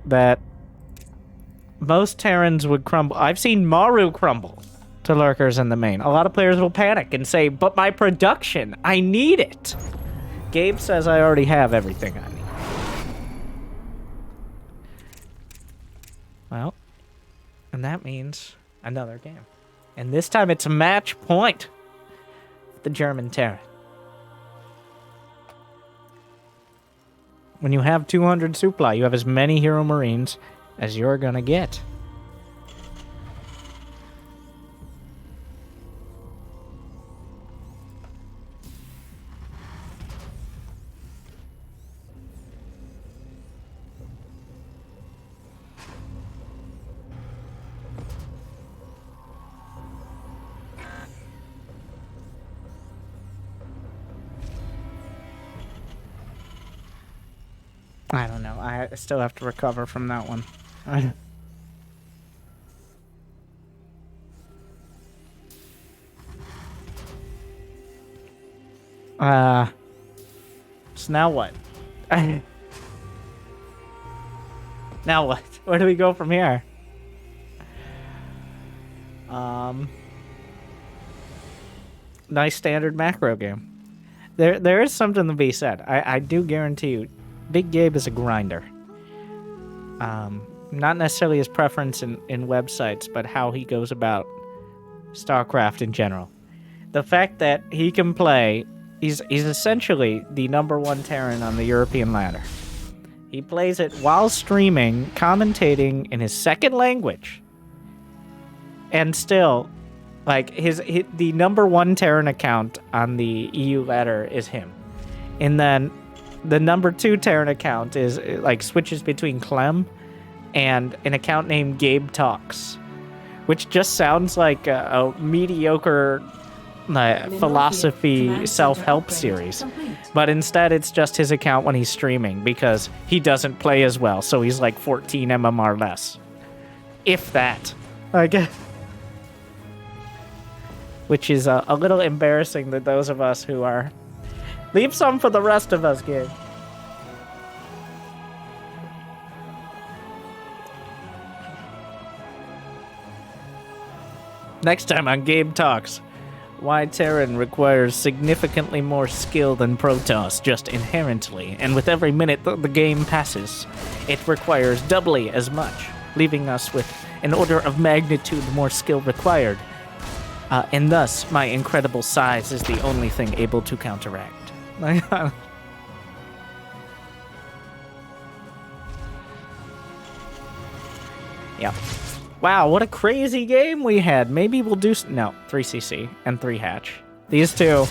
That most Terrans would crumble. I've seen Maru crumble to lurkers in the main. A lot of players will panic and say, but my production, I need it. Gabe says I already have everything I need. Well, and that means another game. And this time it's a match point. The German Terran. When you have 200 supply, you have as many HeroMarines as you're gonna get. I don't know. I still have to recover from that one. So now what? Now what? Where do we go from here? Nice standard macro game. There is something to be said. I do guarantee you, Big Gabe is a grinder. Not necessarily his preference in websites, but how he goes about StarCraft in general. The fact that he can play, he's essentially the #1 Terran on the European ladder. He plays it while streaming, commentating in his second language, and still, like the #1 Terran account on the EU ladder is him. And then the number 2 Terran account is like switches between Clem and an account named Gabe Talks, which just sounds like a mediocre philosophy self-help series. But instead, it's just his account when he's streaming because he doesn't play as well, so he's like 14 MMR less. If that. I guess. Which is a little embarrassing to those of us who are... Leave some for the rest of us, Gabe. Next time on Gabe Talks, why Terran requires significantly more skill than Protoss, just inherently, and with every minute the game passes, it requires doubly as much, leaving us with an order of magnitude more skill required. And thus, my incredible size is the only thing able to counteract. Yeah. Wow, what a crazy game we had. Maybe we'll do... No, 3CC and 3 Hatch. These two.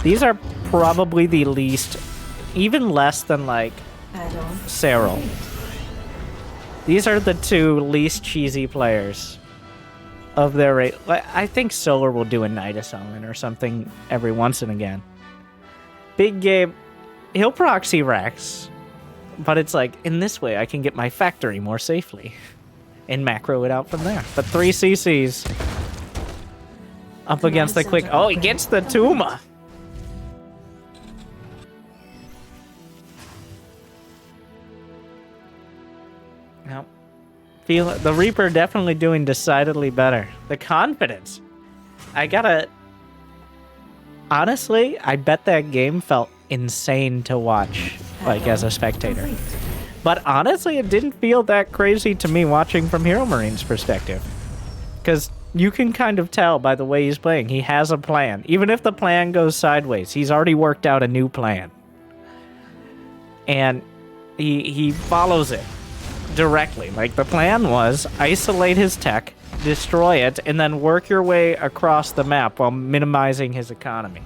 These are probably the least... Even less than, like, Cyril. These are the 2 least cheesy players of their rate. I think Solar will do a Night Assailant or something every once and again. Big Gabe, he'll proxy Rex, but it's like, in this way I can get my factory more safely and macro it out from there. But 3 CCs up against the quick... Oh, he gets the Tuma! Now, feel the Reaper definitely doing decidedly better. The confidence. I gotta... Honestly, I bet that game felt insane to watch, like, as a spectator. But honestly, it didn't feel that crazy to me watching from HeroMarine's perspective. Because you can kind of tell by the way he's playing. He has a plan. Even if the plan goes sideways, he's already worked out a new plan. And he follows it directly. Like, the plan was isolate his tech, destroy it, and then work your way across the map while minimizing his economy.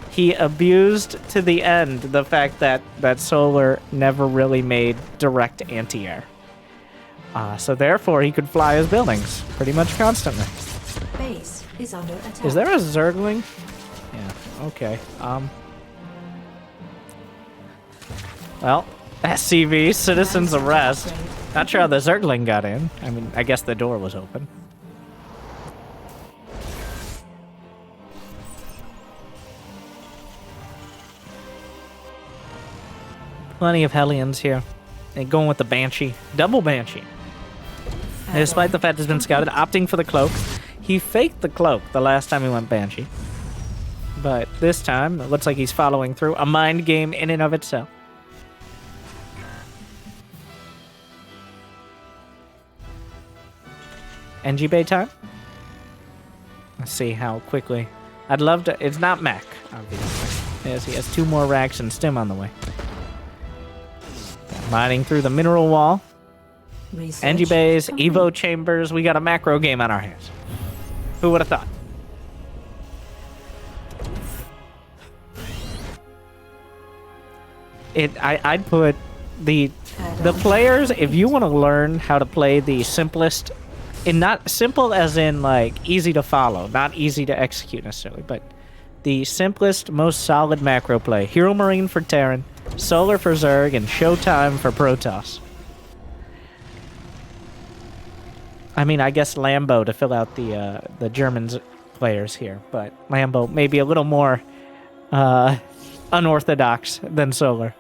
He abused to the end the fact that Solar never really made direct anti-air. So therefore, he could fly his buildings pretty much constantly. Base is under attack. Is there a Zergling? Yeah, okay. Well, SCV, Citizen's Arrest. Not sure how the Zergling got in. I mean, I guess the door was open. Plenty of Hellions here. And going with the Banshee. Double Banshee. And despite the fact it's been scouted, opting for the cloak. He faked the cloak the last time he went Banshee. But this time, it looks like he's following through. A mind game in and of itself. NG Bay time? Let's see how quickly. I'd love to... It's not mech, obviously. Yes, he has 2 more racks and stim on the way. Mining through the mineral wall. NG Bays, Evo Chambers. We got a macro game on our hands. Who would have thought? I'd put the players, if you want to learn how to play the simplest... And not simple as in, like, easy to follow, not easy to execute necessarily, but the simplest, most solid macro play. HeroMarine for Terran, Solar for Zerg, and Showtime for Protoss. I mean, I guess Lambo to fill out the German players here, but Lambo maybe a little more unorthodox than Solar.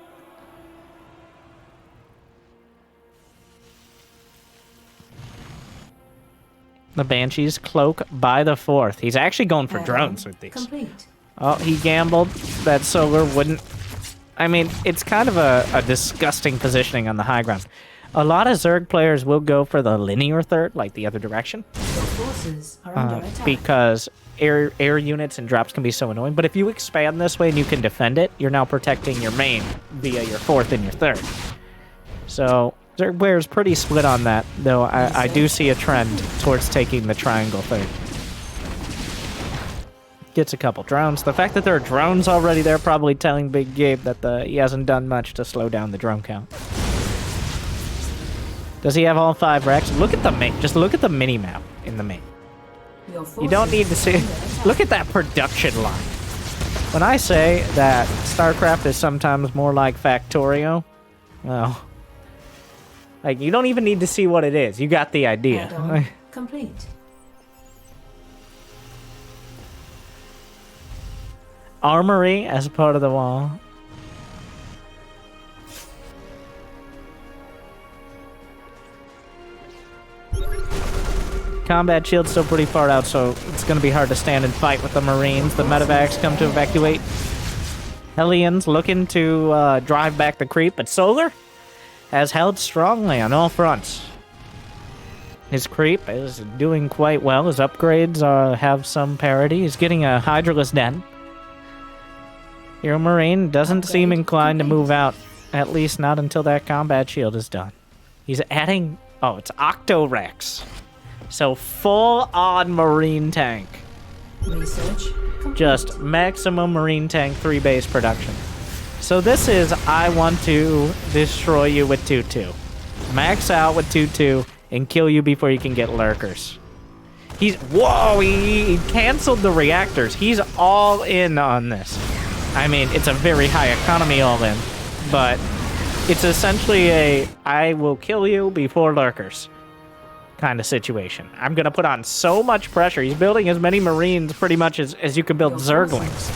The Banshee's cloak by the 4th. He's actually going for drones with these. Complete. Oh, he gambled that Solar wouldn't... I mean, it's kind of a disgusting positioning on the high ground. A lot of Zerg players will go for the linear third, like the other direction. Your forces are under attack. Because air units and drops can be so annoying. But if you expand this way and you can defend it, you're now protecting your main via your 4th and your 3rd. So... Zerg players pretty split on that, though I do see a trend towards taking the triangle third. Gets a couple drones. The fact that there are drones already there probably telling Big Gabe that he hasn't done much to slow down the drone count. Does he have all 5 racks? Look at the just look at the mini-map in the main. You don't need to see... Look at that production line. When I say that StarCraft is sometimes more like Factorio, well... Like, you don't even need to see what it is. You got the idea. Add-on complete. Armory as part of the wall. Combat shield's still pretty far out, so it's going to be hard to stand and fight with the Marines. The medevacs come to evacuate. Hellions looking to drive back the creep, but Solar has held strongly on all fronts. His creep is doing quite well. His upgrades have some parity. He's getting a Hydraless Den. HeroMarine doesn't seem inclined to move out, at least not until that combat shield is done. He's adding... Oh, it's Octo-Rex. So full-on Marine tank. Research complete. Just maximum Marine tank 3 base production. So this is I want to destroy you with 2-2. Max out with 2-2 and kill you before you can get lurkers. Whoa, he canceled the reactors. He's all in on this. I mean, it's a very high economy all in, but it's essentially a I will kill you before lurkers kind of situation. I'm going to put on so much pressure. He's building as many Marines pretty much as you can build Zerglings.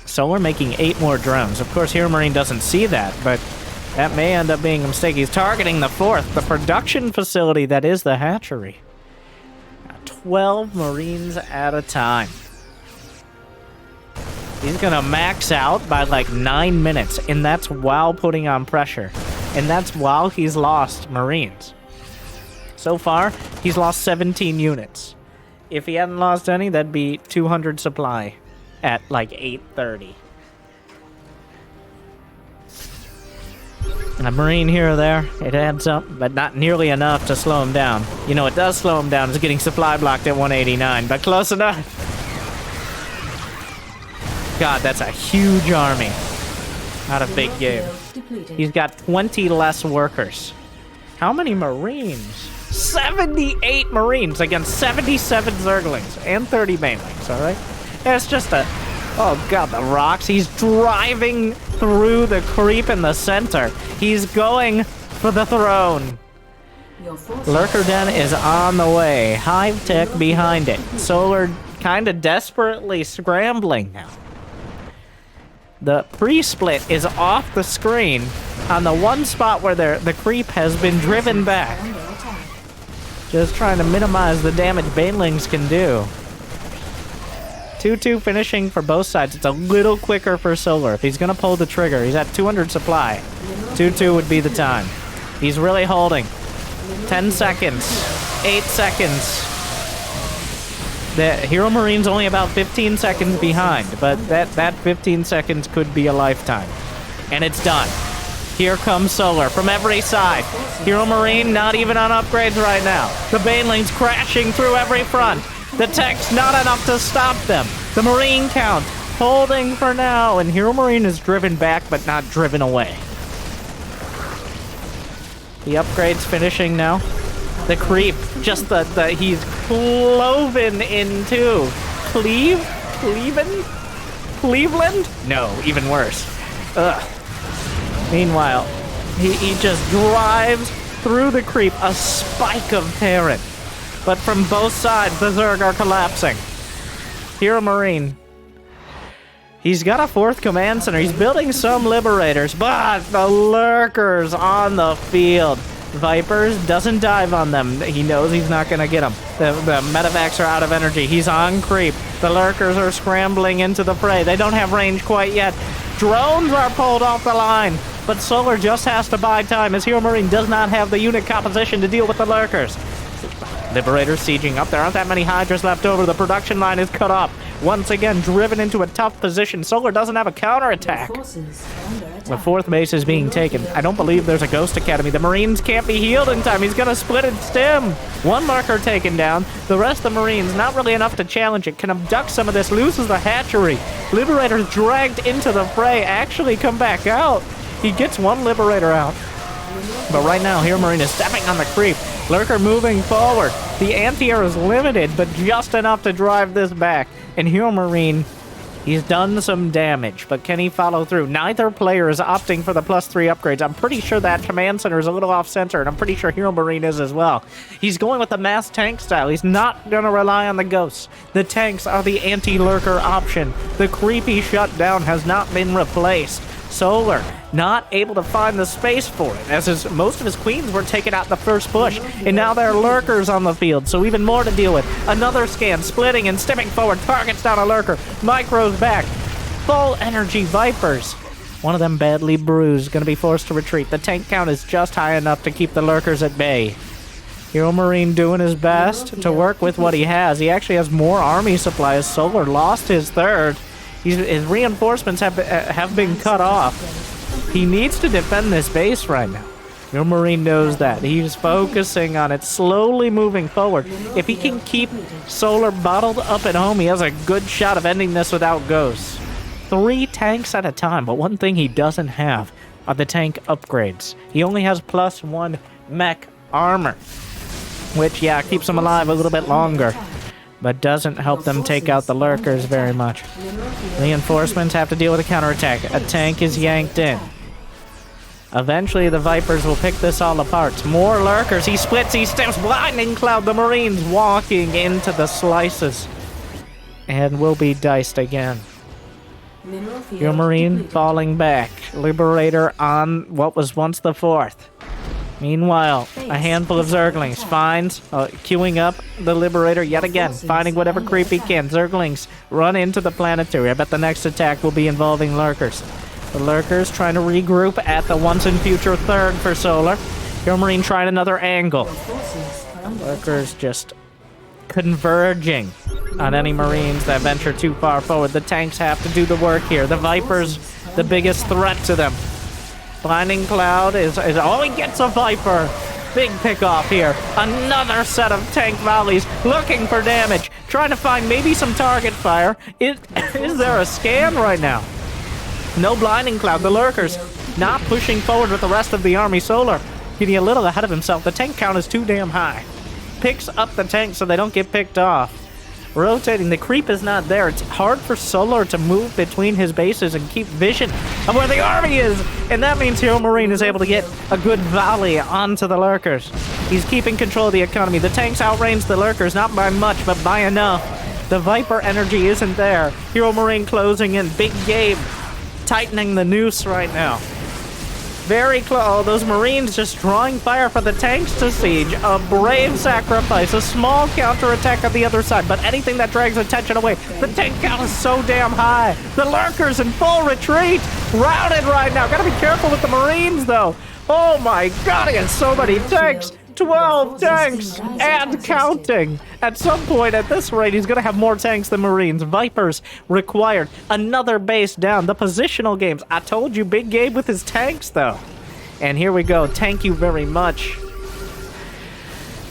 Solar making 8 more drones. Of course, HeroMarine doesn't see that, but that may end up being a mistake. He's targeting the 4th, the production facility that is the hatchery. 12 Marines at a time. He's going to max out by like 9 minutes, and that's while putting on pressure. And that's while he's lost Marines. So far, he's lost 17 units. If he hadn't lost any, that'd be 200 supply at like 8:30. A Marine here or there, it adds up, but not nearly enough to slow him down. You know, it does slow him down is getting supply blocked at 189, but close enough. God, that's a huge army out of Big Gabe. He's got 20 less workers. How many Marines? 78 Marines against 77 Zerglings and 30 Banelings, alright? It's just a... Oh god, the rocks. He's driving through the creep in the center. He's going for the throne. Lurker Den is on the way. Hive Tech behind it. Solar kind of desperately scrambling now. The pre-split is off the screen on the one spot where the creep has been driven back. Just trying to minimize the damage Banelings can do. 2-2 finishing for both sides. It's a little quicker for Solar. If he's going to pull the trigger, he's at 200 supply. 2-2 would be the time. He's really holding. 10 seconds. 8 seconds. The HeroMarine's only about 15 seconds behind, but that 15 seconds could be a lifetime. And it's done. Here comes Solar from every side. HeroMarine not even on upgrades right now. The Banelings crashing through every front. The tech's not enough to stop them. The Marine count holding for now, and HeroMarine is driven back but not driven away. The upgrade's finishing now. The creep, just he's cloven in two. Cleveland? No, even worse. Ugh. Meanwhile, he just drives through the creep, a spike of Terran. But from both sides, the Zerg are collapsing. HeroMarine. He's got a 4th command center. He's building some liberators, but the lurkers on the field. Vipers doesn't dive on them. He knows he's not going to get them. The medevacs are out of energy. He's on creep. The lurkers are scrambling into the fray. They don't have range quite yet. Drones are pulled off the line, but Solar just has to buy time as HeroMarine does not have the unit composition to deal with the lurkers. Liberators sieging up. There aren't that many Hydras left over. The production line is cut off. once again driven into a tough position. Solar doesn't have a counterattack. Forces under attack. The 4th base is being taken. I don't believe there's a Ghost Academy. The Marines can't be healed in time. He's going to split and stem. One marker taken down. The rest of the Marines, not really enough to challenge it. Can abduct some of this. Loses the hatchery. Liberator's dragged into the fray. Actually come back out. He gets one Liberator out. But right now, HeroMarine is stepping on the creep. Lurker moving forward. The anti-air is limited, but just enough to drive this back. And HeroMarine, he's done some damage, but can he follow through? Neither player is opting for the +3 upgrades. I'm pretty sure that command center is a little off-center, and I'm pretty sure HeroMarine is as well. He's going with the mass tank style. He's not going to rely on the ghosts. The tanks are the anti-lurker option. The creepy shutdown has not been replaced. Solar not able to find the space for it, as most of his queens were taken out the first push, and now there are lurkers on the field, so even more to deal with. Another scan, splitting and stepping forward, targets down a lurker, micros back, full energy Vipers. One of them badly bruised, going to be forced to retreat. The tank count is just high enough to keep the lurkers at bay. HeroMarine doing his best to work with what he has. He actually has more army supplies. Solar lost his 3rd. His reinforcements have been cut off. He needs to defend this base right now. HeroMarine knows that. He's focusing on it, slowly moving forward. If he can keep Solar bottled up at home, he has a good shot of ending this without ghosts. 3 tanks at a time, but one thing he doesn't have are the tank upgrades. He only has +1 mech armor, which, yeah, keeps him alive a little bit longer, but doesn't help them take out the lurkers very much. Reinforcements have to deal with a counterattack. A tank is yanked in. Eventually, the Vipers will pick this all apart. More lurkers. He splits, he steps. Blinding Cloud. The Marines walking into the slices. And will be diced again. HeroMarine falling back. Liberator on what was once the 4th. Meanwhile, a handful of Zerglings finds, queuing up the Liberator yet again, finding whatever creep he can. Zerglings run into the planetary. I bet the next attack will be involving lurkers. The lurkers trying to regroup at the once-in-future 3rd for Solar. HeroMarine tried another angle. Lurkers just converging on any Marines that venture too far forward. The tanks have to do the work here. The Vipers, the biggest threat to them. Blinding Cloud is oh, he gets a Viper. Big pick-off here. Another set of tank volleys, looking for damage. Trying to find maybe some target fire. Is there a scan right now? No Blinding Cloud. The lurkers not pushing forward with the rest of the army. Solar getting a little ahead of himself. The tank count is too damn high. Picks up the tanks so they don't get picked off. Rotating. The creep is not there. It's hard for Solar to move between his bases and keep vision of where the army is. And that means HeroMarine is able to get a good volley onto the lurkers. He's keeping control of the economy. The tanks outrange the lurkers, not by much, but by enough. The Viper energy isn't there. HeroMarine closing in. Big Gabe tightening the noose right now. Very close. Oh, those Marines just drawing fire for the tanks to siege. A brave sacrifice. A small counterattack on the other side. But anything that drags attention away. The tank count is so damn high. The lurkers in full retreat. Routed right now. Gotta be careful with the Marines, though. Oh my god, he has so many tanks. 12 tanks and counting. At some point at this rate, he's going to have more tanks than Marines. Vipers required. Another base down. The positional games. I told you, Big Gabe with his tanks, though. And here we go. Thank you very much.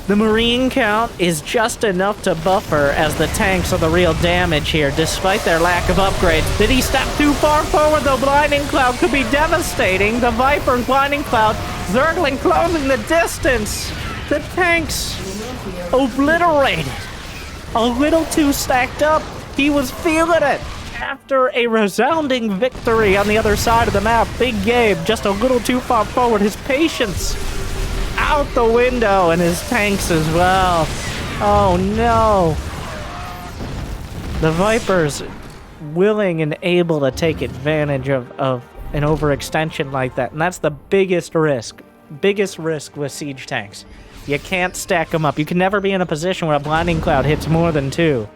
The Marine count is just enough to buffer as the tanks are the real damage here, despite their lack of upgrades. Did he step too far forward, though? Blinding Cloud could be devastating. The Viper, Blinding Cloud, Zergling closing the distance. The tanks obliterated. A little too stacked up. He was feeling it. After a resounding victory on the other side of the map, Big Gabe just a little too far forward. His patience out the window, and his tanks as well. Oh no. The Vipers willing and able to take advantage of an overextension like that, and that's the biggest risk with siege tanks. You can't stack them up. You can never be in a position where a Blinding Cloud hits more than 2,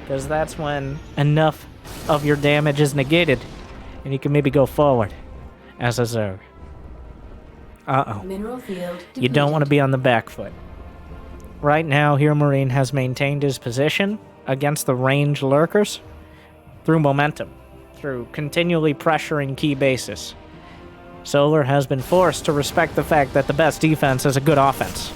because that's when enough of your damage is negated and you can maybe go forward as a Zerg. Mineral field You don't want to be on the back foot. Right now, HeroMarine has maintained his position. against the ranged lurkers? Through momentum, through continually pressuring key bases. Solar has been forced to respect the fact that the best defense is a good offense.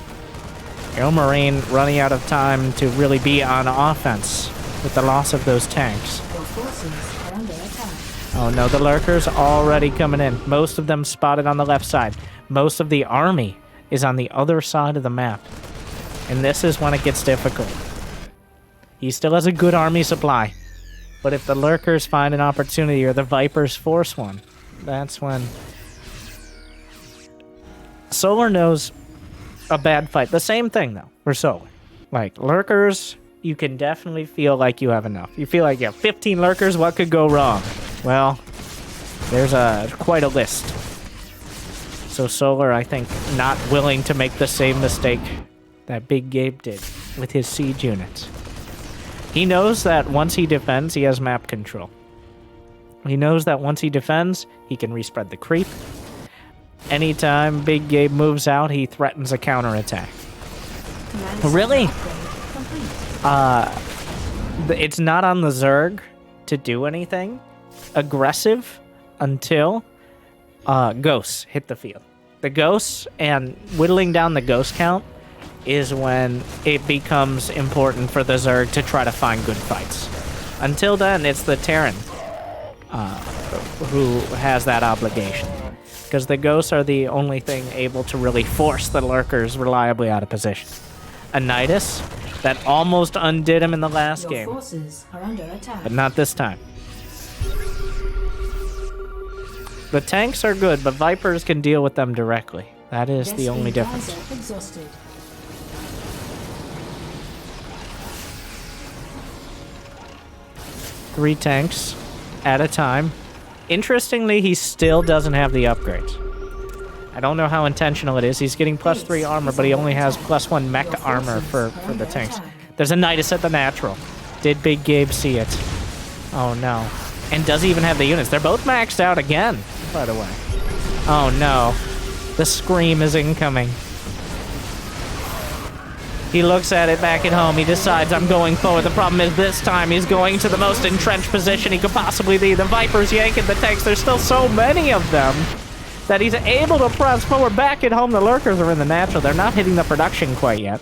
HeroMarine running out of time to really be on offense with the loss of those tanks. Your forces are under attack. Oh no, the lurkers already coming in. Most of them spotted on the left side. Most of the army is on the other side of the map. And this is when it gets difficult. He still has a good army supply. But if the lurkers find an opportunity or the Vipers force one, that's when... Solar knows a bad fight. The same thing, though, for Solar. Like, lurkers, you can definitely feel like you have enough. You feel like you have 15 lurkers, what could go wrong? Well, there's quite a list. So Solar, I think, not willing to make the same mistake that Big Gabe did with his siege units. He knows that once he defends, he has map control. He knows that once he defends, he can respread the creep. Anytime Big Gabe moves out, he threatens a counterattack. Really? It's not on the Zerg to do anything aggressive until ghosts hit the field. The ghosts and whittling down the ghost count is when it becomes important for the Zerg to try to find good fights. Until then, it's the Terran who has that obligation. Because the ghosts are the only thing able to really force the lurkers reliably out of position. A Nidus that almost undid him in the last game. Your forces are under attack. But not this time. The tanks are good, but Vipers can deal with them directly. That is the only difference. Exhausted. 3 tanks at a time. Interestingly, he still doesn't have the upgrades. I don't know how intentional it is. He's getting +3 armor, but he only has +1 mech armor for the tanks. There's a Nidus at the natural. Did Big Gabe see it? Oh no. And does he even have the units? They're both maxed out again, by the way. Oh no. The scream is incoming. He looks at it back at home. He decides, I'm going forward. The problem is this time he's going to the most entrenched position he could possibly be. The Vipers yanking the tanks. There's still so many of them that he's able to press forward. Back at home, the lurkers are in the natural. They're not hitting the production quite yet.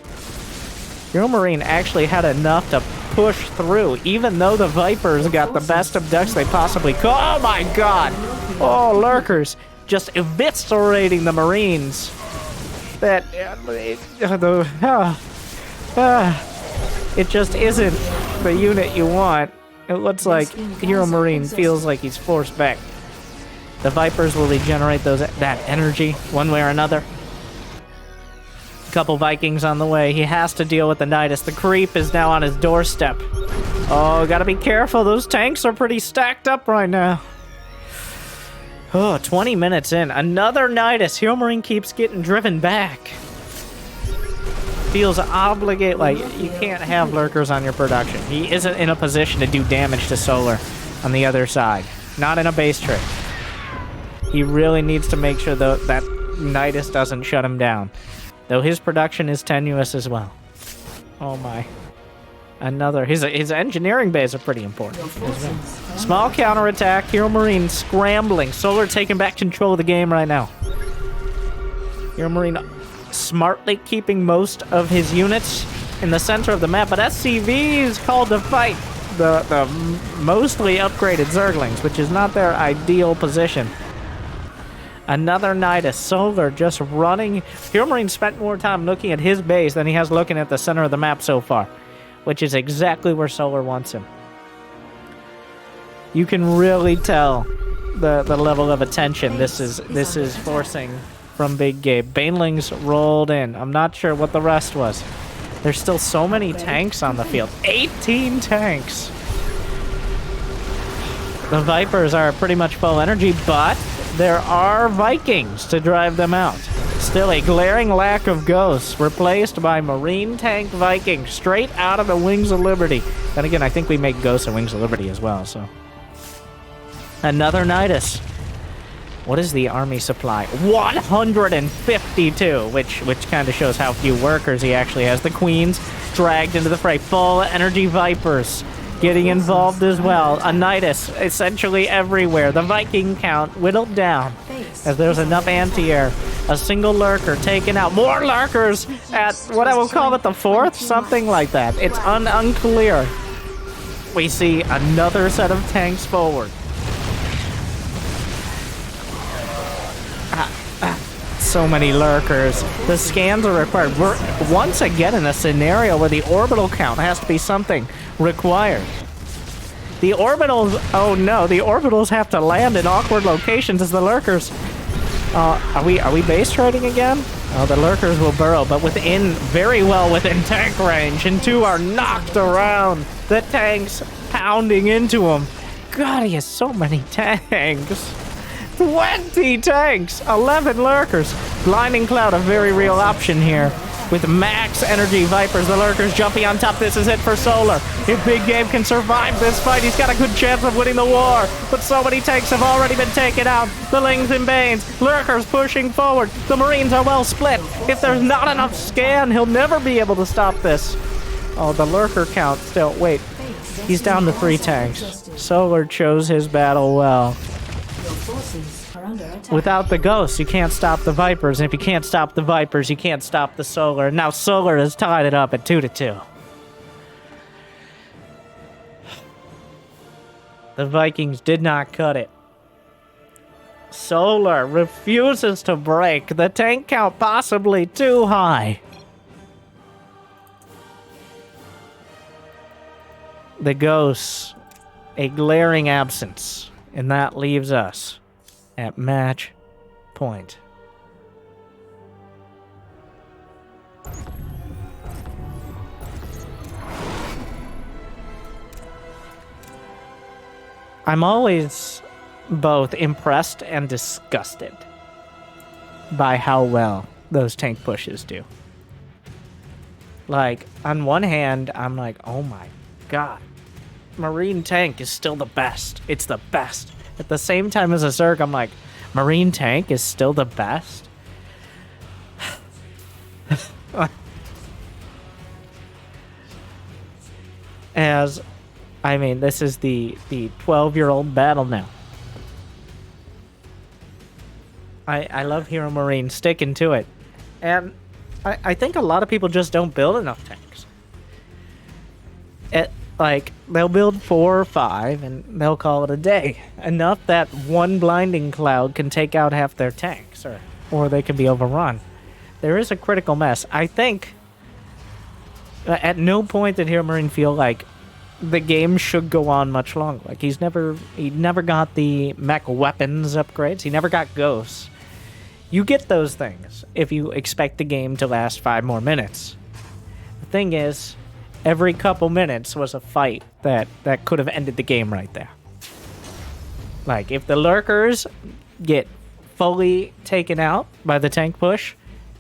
HeroMarine actually had enough to push through, even though the Vipers got the best of ducks they possibly could. Oh my god! Oh, lurkers just eviscerating the Marines. That... it just isn't the unit you want. It looks like HeroMarine feels like he's forced back. The Vipers will regenerate that energy one way or another. Couple Vikings on the way. He has to deal with the Nidus. The creep is now on his doorstep. Oh, gotta be careful. Those tanks are pretty stacked up right now. Oh, 20 minutes in. Another Nidus. HeroMarine keeps getting driven back. Feels obligated, like you can't have lurkers on your production. He isn't in a position to do damage to Solar on the other side. Not in a base trade. He really needs to make sure though that Nidus doesn't shut him down. Though his production is tenuous as well. Oh my. Another. His engineering bays are pretty important as well. Small counterattack. HeroMarine scrambling. Solar taking back control of the game right now. HeroMarine smartly keeping most of his units in the center of the map, but SCV is called to fight the mostly upgraded Zerglings, which is not their ideal position. Another Nidus. Solar just running. HeroMarine spent more time looking at his base than he has looking at the center of the map so far, which is exactly where Solar wants him. You can really tell the level of attention this is forcing from Big Gabe. Banelings rolled in. I'm not sure what the rest was. There's still so many tanks on the field. 18 tanks! The Vipers are pretty much full energy, but there are Vikings to drive them out. Still a glaring lack of ghosts, replaced by Marine tank Vikings, straight out of the Wings of Liberty. Then again, I think we make ghosts and Wings of Liberty as well, so. Another Nidus. What is the army supply? 152, which kind of shows how few workers he actually has. The Queens dragged into the fray. Full energy Vipers getting involved as well. A Nidus essentially everywhere. The Viking count whittled down as there's enough anti-air. A single lurker taken out. More lurkers at what I will call it the 4th? Something like that. It's unclear. We see another set of tanks forward. So many lurkers. The scans are required. We're once again in a scenario where the orbital count has to be something required. The orbitals, oh no, the orbitals have to land in awkward locations as the lurkers. Are we base trading again? Oh, the lurkers will burrow, but very well within tank range, and 2 are knocked around. The tanks pounding into him. God, he has so many tanks. 20 tanks, 11 lurkers. Blinding Cloud, a very real option here. With max energy Vipers, the lurkers jumping on top. This is it for Solar. If Big Gabe can survive this fight, he's got a good chance of winning the war. But so many tanks have already been taken out. The Lings and Banes, lurkers pushing forward. The Marines are well split. If there's not enough scan, he'll never be able to stop this. Oh, the lurker count still. Wait, he's down to 3 tanks. Solar chose his battle well. Without the ghosts, you can't stop the Vipers, and if you can't stop the Vipers, you can't stop the Solar. Now Solar has tied it up at 2-2. The Vikings did not cut it. Solar refuses to break. The tank count possibly too high. The ghosts, a glaring absence, and that leaves us at match point. I'm always both impressed and disgusted by how well those tank pushes do. Like, on one hand, I'm like, oh my god, Marine tank is still the best. It's the best. At the same time as a Zerg, I'm like, Marine tank is still the best? As, I mean, this is the 12-year-old battle now. I love HeroMarine, sticking to it. And I think a lot of people just don't build enough tanks. Like, they'll build 4 or 5, and they'll call it a day. Enough that one blinding cloud can take out half their tanks, or they can be overrun. There is a critical mess. I think, at no point did HeroMarine feel like the game should go on much longer. Like, he never got the mech weapons upgrades. He never got ghosts. You get those things if you expect the game to last 5 more minutes. The thing is, every couple minutes was a fight that could have ended the game right there. Like, if the lurkers get fully taken out by the tank push,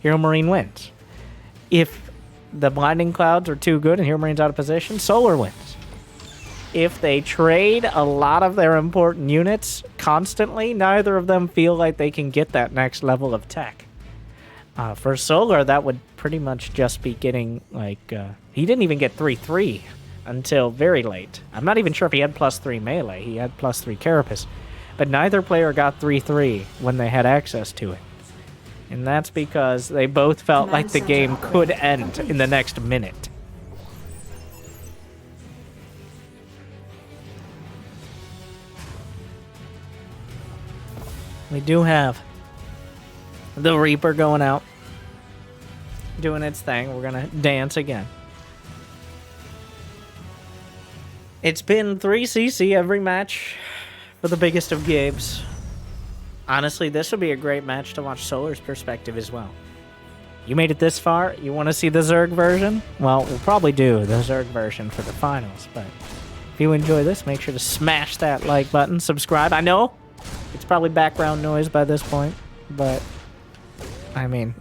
HeroMarine wins. If the blinding clouds are too good and HeroMarine's out of position, Solar wins. If they trade a lot of their important units constantly, neither of them feel like they can get that next level of tech. For Solar, that would pretty much just be getting, like, he didn't even get 3-3 until very late. I'm not even sure if he had +3 melee. He had +3 carapace. But neither player got 3-3 when they had access to it. And that's because they both felt like the game could end in the next minute. We do have the Reaper going out, doing its thing. We're gonna dance again. It's been 3cc every match for the biggest of Gabes. Honestly, this would be a great match to watch Solar's perspective as well. You made it this far, you want to see the Zerg version? Well, we'll probably do the Zerg version for the finals, but if you enjoy this, make sure to smash that like button, subscribe. I know it's probably background noise by this point, but I mean,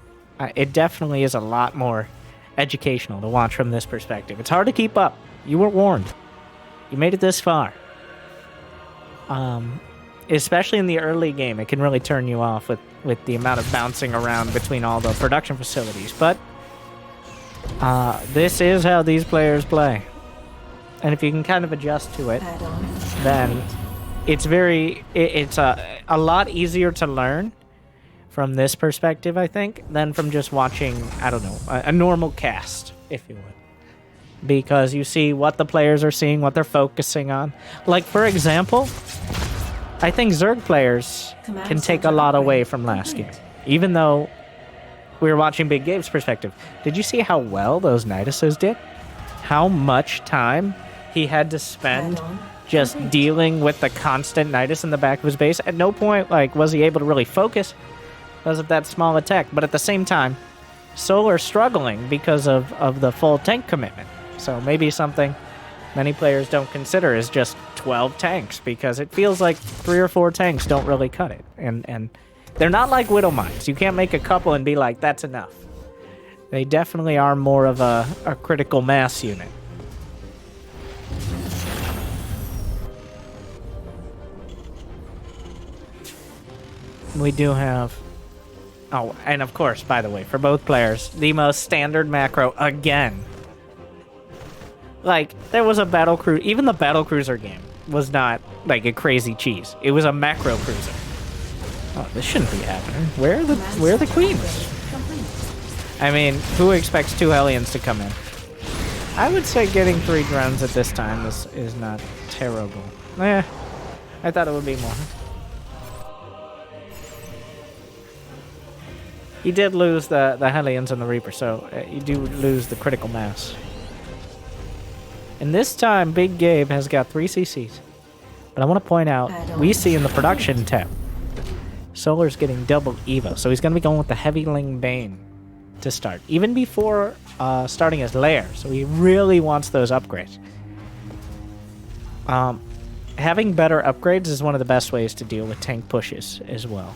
it definitely is a lot more educational to watch from this perspective. It's hard to keep up. You were warned. You made it this far. especially in the early game, it can really turn you off with the amount of bouncing around between all the production facilities. But this is how these players play. And if you can kind of adjust to it, then it's a lot easier to learn from this perspective, I think, than from just watching, I don't know, a normal cast, if you would. Because you see what the players are seeing, what they're focusing on. Like, for example, I think Zerg players can take a lot away from last game. Even though we were watching Big Gabe's perspective. Did you see how well those Niduses did? How much time he had to spend just dealing with the constant Nidus in the back of his base? At no point, like, was he able to really focus because of that small attack. But at the same time, Solar struggling because of the full tank commitment. So maybe something many players don't consider is just 12 tanks, because it feels like 3 or 4 tanks don't really cut it. And they're not like Widow Mines. You can't make a couple and be like, that's enough. They definitely are more of a critical mass unit. We do have... Oh, and of course, by the way, for both players, the most standard macro again. Like, there was a battle cruiser. Even the battle cruiser game was not like a crazy cheese. It was a macro cruiser. Oh, this shouldn't be happening. Where are the queens? I mean, who expects 2 Hellions to come in? I would say getting 3 drones at this time is not terrible. I thought it would be more. You did lose the Hellions and the Reaper, so you do lose the critical mass. And this time, Big Gabe has got 3 CCs. But I want to point out, we see in the production tab, Solar's getting double Evo. So he's going to be going with the Heavyling Bane to start, even before starting his lair. So he really wants those upgrades. Having better upgrades is one of the best ways to deal with tank pushes as well.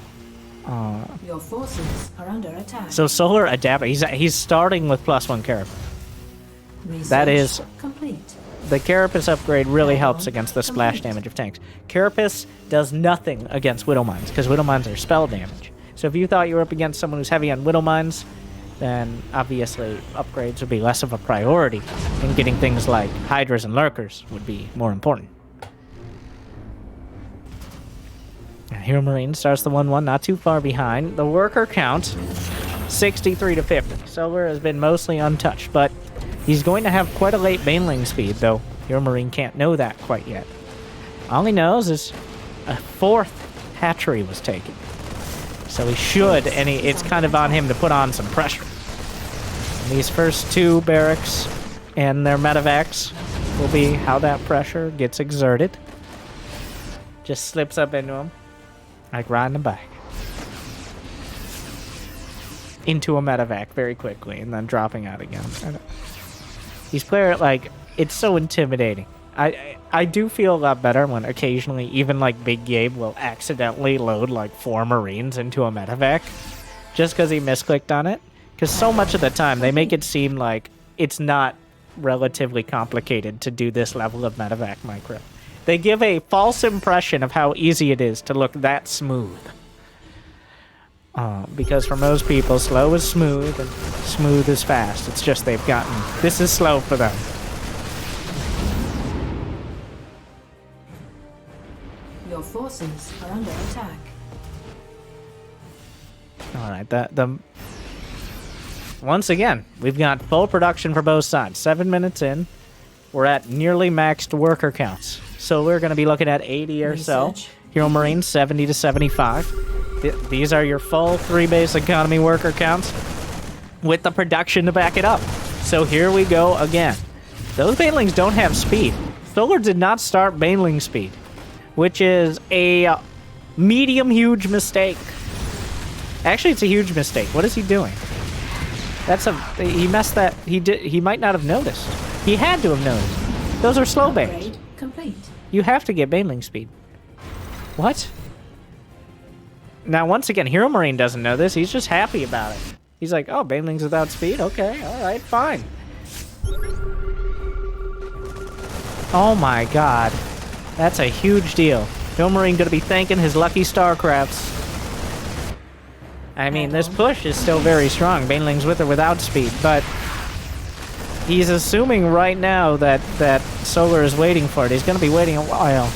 Your forces are under attack. So Solar adapt. He's starting with +1 Carapace. That is complete. The Carapace upgrade really helps against the splash damage of tanks. Carapace does nothing against Widow Mines, because Widow Mines are spell damage. So if you thought you were up against someone who's heavy on Widow Mines, then obviously upgrades would be less of a priority, and getting things like Hydras and Lurkers would be more important. HeroMarine starts the 1-1, not too far behind. The worker count, 63 to 50. Solar has been mostly untouched, but he's going to have quite a late Baneling speed, though HeroMarine can't know that quite yet. All he knows is a 4th hatchery was taken. So he should, and it's kind of on him to put on some pressure. And these first 2 barracks and their medevacs will be how that pressure gets exerted. Just slips up into him, like riding a bike. Into a medevac very quickly, and then dropping out again. These players, like, it's so intimidating. I do feel a lot better when occasionally, even like Big Gabe will accidentally load like 4 Marines into a medevac just because he misclicked on it. Because so much of the time they make it seem like it's not relatively complicated to do this level of medevac micro. They give a false impression of how easy it is to look that smooth. Because for most people, slow is smooth and smooth is fast. It's just they've gotten... This is slow for them. Your forces are under attack. Alright, once again, we've got full production for both sides. 7 minutes in, we're at nearly maxed worker counts. So we're going to be looking at 80 or so. HeroMarine, 70 to 75. These are your full 3-base economy worker counts with the production to back it up. So here we go again. Those Banelings don't have speed. Solar did not start Baneling speed, which is a medium-huge mistake. Actually, it's a huge mistake. What is he doing? He messed that. He might not have noticed. He had to have noticed. Those are slow banes. Complete. You have to get Baneling speed. What? Now, once again, HeroMarine doesn't know this. He's just happy about it. He's like, oh, Banelings without speed? Okay, alright, fine. Oh my god. That's a huge deal. HeroMarine gonna be thanking his lucky StarCrafts. I mean, this push is still very strong. Banelings with or without speed, but he's assuming right now that Solar is waiting for it. He's gonna be waiting a while.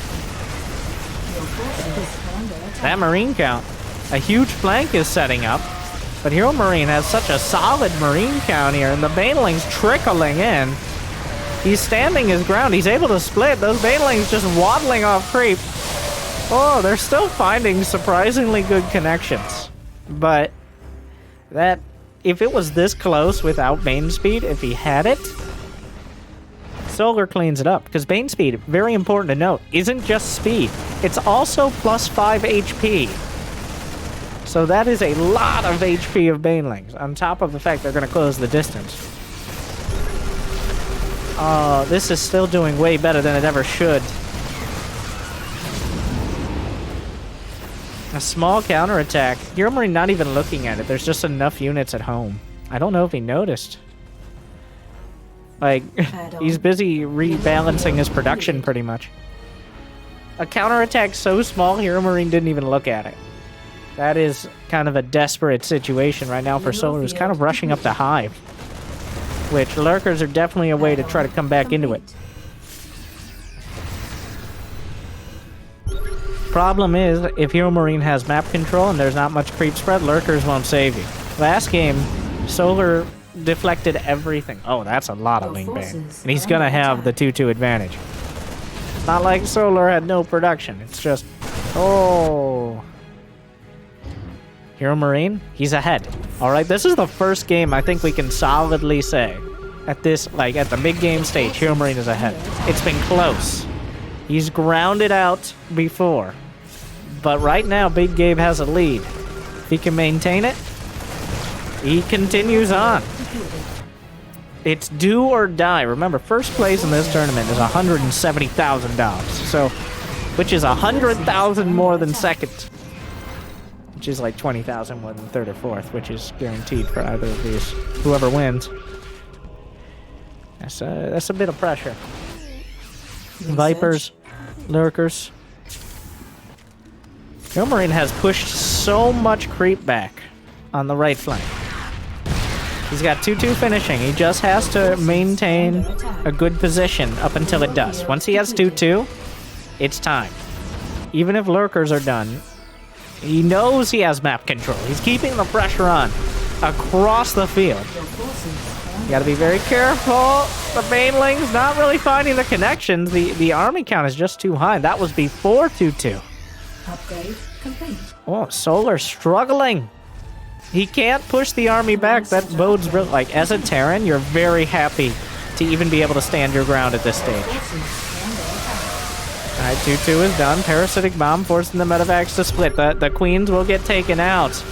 That Marine count. A huge flank is setting up, but HeroMarine has such a solid Marine count here, and the Banelings trickling in. He's standing his ground. He's able to split. Those Banelings just waddling off creep. Oh, they're still finding surprisingly good connections. But that, if it was this close without Bane speed, if he had it, Solar cleans it up. Because Bane speed, very important to note, isn't just speed. It's also plus 5 HP. So that is a lot of HP of Banelings, on top of the fact they're going to close the distance. This is still doing way better than it ever should. A small counterattack. HeroMarine not even looking at it. There's just enough units at home. I don't know if he noticed. Like, he's busy rebalancing his production pretty much. A counterattack so small, HeroMarine didn't even look at it. That is kind of a desperate situation right now for Solar, who's kind of rushing up the hive. Which, lurkers are definitely a way to try to come back into it. Problem is, if HeroMarine has map control and there's not much creep spread, lurkers won't save you. Last game, Solar deflected everything. Oh, that's a lot of Wing Bane. And he's gonna have the 2-2 advantage. It's not like Solar had no production. It's just... Oh... HeroMarine, he's ahead. Alright, this is the first game I think we can solidly say. At this, like, at the big game stage, HeroMarine is ahead. It's been close. He's grounded out before. But right now, Big Gabe has a lead. If he can maintain it, he continues on. It's do or die. Remember, first place in this tournament is $170,000. So, which is 100,000 more than second. Which is like 20,000 more than third or fourth, which is guaranteed for either of these. Whoever wins. That's a bit of pressure. Vipers, lurkers. HeroMarine has pushed so much creep back on the right flank. He's got 2-2 finishing. He just has to maintain a good position up until it does. Once he has 2-2, it's time. Even if lurkers are done, he knows he has map control. He's keeping the pressure on across the field. You gotta be very careful. The Banelings not really finding the connections. The army count is just too high. That was before 2-2. Upgrade complete. Oh, Solar struggling. He can't push the army back. That bodes real. Like, as a Terran, you're very happy to even be able to stand your ground at this stage. Alright, 2-2 is done. Parasitic Bomb forcing the medevacs to split. The Queens will get taken out.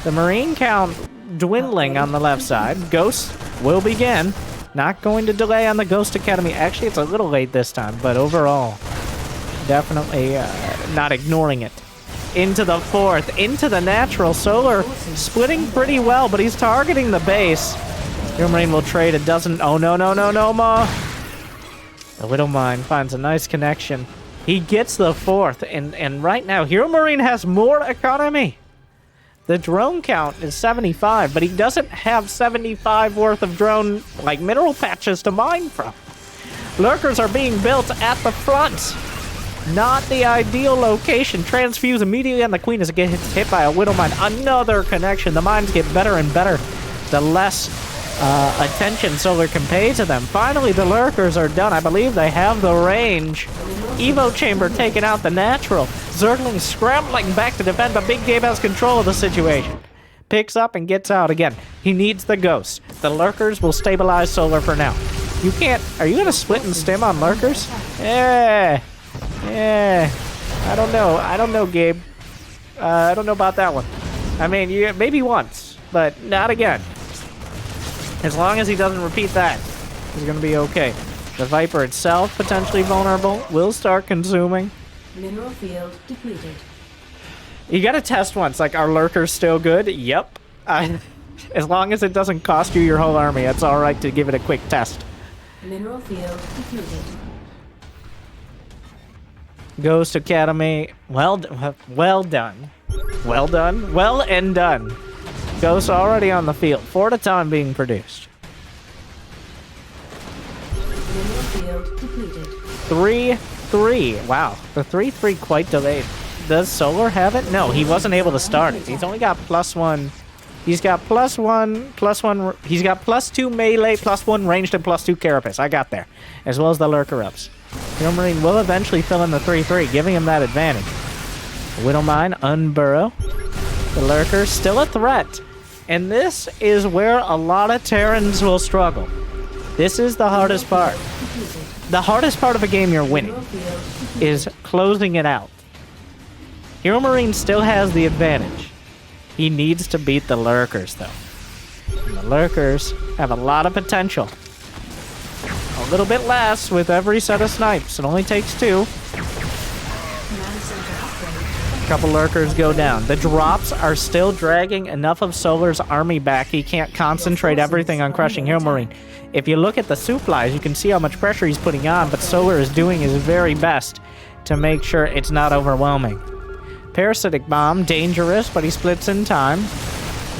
The Marine count dwindling on the left side. Ghosts will begin. Not going to delay on the Ghost Academy. Actually, it's a little late this time, but overall, definitely not ignoring it. Into the fourth, into the natural. Solar splitting pretty well, but he's targeting the base. HeroMarine will trade a dozen. Oh, no, no, no, no, ma. The Widow Mine finds a nice connection. He gets the fourth, and right now, HeroMarine has more economy. The drone count is 75, but he doesn't have 75 worth of drone, like, mineral patches to mine from. Lurkers are being built at the front. Not the ideal location. Transfuse immediately on the Queen as it gets hit by a Widow Mine. Another connection. The mines get better and better the less attention Solar can pay to them. Finally, the lurkers are done. I believe they have the range. Evo Chamber taking out the natural. Zergling scrambling back to defend, but Big Gabe has control of the situation. Picks up and gets out again. He needs the ghost. The lurkers will stabilize Solar for now. You can't... Are you going to split and stim on lurkers? Yeah. I don't know. I don't know, Gabe. I don't know about that one. I mean, maybe once, but not again. As long as he doesn't repeat that, he's going to be okay. The Viper itself, potentially vulnerable, will start consuming. Mineral field depleted. You got to test once, like, are lurkers still good? Yep. As long as it doesn't cost you your whole army, it's all right to give it a quick test. Mineral field depleted. Ghost Academy. Well done. Well done. Well and done. Ghost already on the field. 4 at a time being produced. Mineral field depleted. 3-3. Wow. The 3-3 quite delayed. Does Solar have it? No, he wasn't able to start it. He's only got +1. He's got +1. He's got +2 melee, +1 ranged, and +2 carapace. I got there. As well as the lurker ups. HeroMarine will eventually fill in the 3-3, giving him that advantage. Widowmine, Unburrow. The lurker, still a threat. And this is where a lot of Terrans will struggle. This is the hardest part. The hardest part of a game you're winning is closing it out. HeroMarine still has the advantage. He needs to beat the lurkers, though. And the lurkers have a lot of potential. A little bit less with every set of snipes. It only takes 2. A couple lurkers go down. The drops are still dragging enough of Solar's army back. He can't concentrate everything on crushing HeroMarine. If you look at the supplies, you can see how much pressure he's putting on, but Solar is doing his very best to make sure it's not overwhelming. Parasitic Bomb, dangerous, but he splits in time.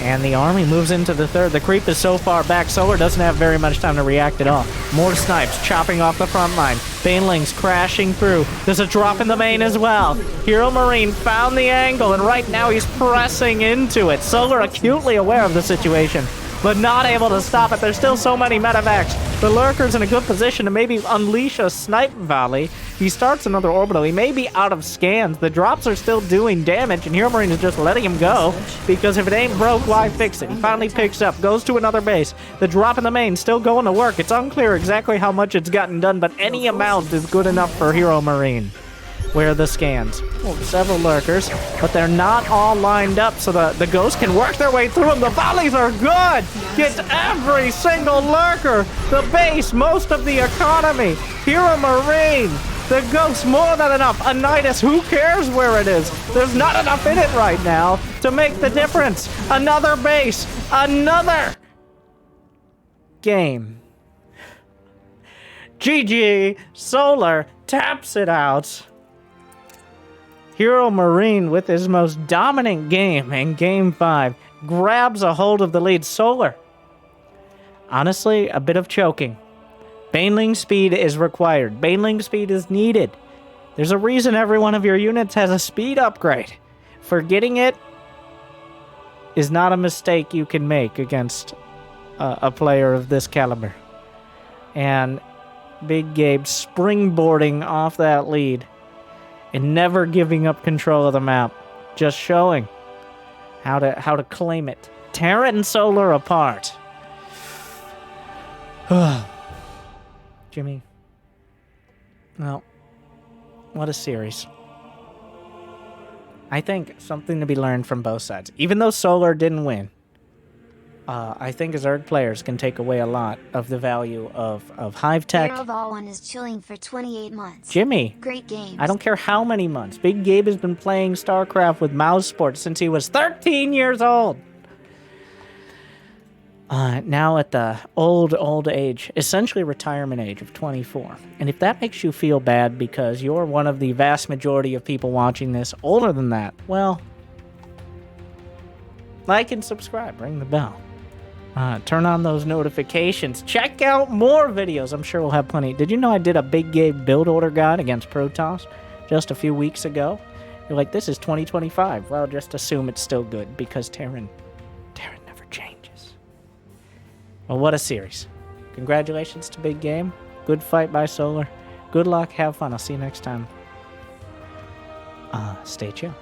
And the army moves into the 3rd. The creep is so far back, Solar doesn't have very much time to react at all. More snipes chopping off the front line. Banelings crashing through. There's a drop in the main as well. HeroMarine found the angle, and right now he's pressing into it. Solar acutely aware of the situation, but not able to stop it. There's still so many medevacs. The lurker's in a good position to maybe unleash a snipe volley. He starts another orbital. He may be out of scans. The drops are still doing damage, and HeroMarine is just letting him go, because if it ain't broke, why fix it? He finally picks up, goes to another base. The drop in the main still going to work. It's unclear exactly how much it's gotten done, but any amount is good enough for HeroMarine. Where are the scans? Oh, several lurkers, but they're not all lined up, so the ghosts can work their way through them. The volleys are good! Gets every single lurker! The base, most of the economy! HeroMarine! The ghosts, more than enough! Anitis, who cares where it is? There's not enough in it right now to make the difference! Another base! Another game. GG! Solar taps it out. HeroMarine, with his most dominant game in Game 5, grabs a hold of the lead. Solar, honestly, a bit of choking. Baneling speed is required. Baneling speed is needed. There's a reason every one of your units has a speed upgrade. Forgetting it is not a mistake you can make against a player of this caliber. And Big Gabe springboarding off that lead and never giving up control of the map, just showing how to claim it. Terran and Solar apart. Jimmy. Well, what a series. I think something to be learned from both sides. Even though Solar didn't win, I think Zerg players can take away a lot of the value of Hive Tech. Hero of All One is chilling for 28 months. Jimmy. Great games. I don't care how many months. Big Gabe has been playing StarCraft with mouse sports since he was 13 years old. Now at the old age, essentially retirement age of 24. And if that makes you feel bad because you're one of the vast majority of people watching this older than that, well, like and subscribe, ring the bell. Turn on those notifications. Check out more videos. I'm sure we'll have plenty. Did you know I did a Big Gabe build order guide against Protoss just a few weeks ago? You're like, this is 2025. Well, just assume it's still good because Terran never changes. Well, what a series. Congratulations to Big Game. Good fight by Solar. Good luck. Have fun. I'll see you next time. Stay chill.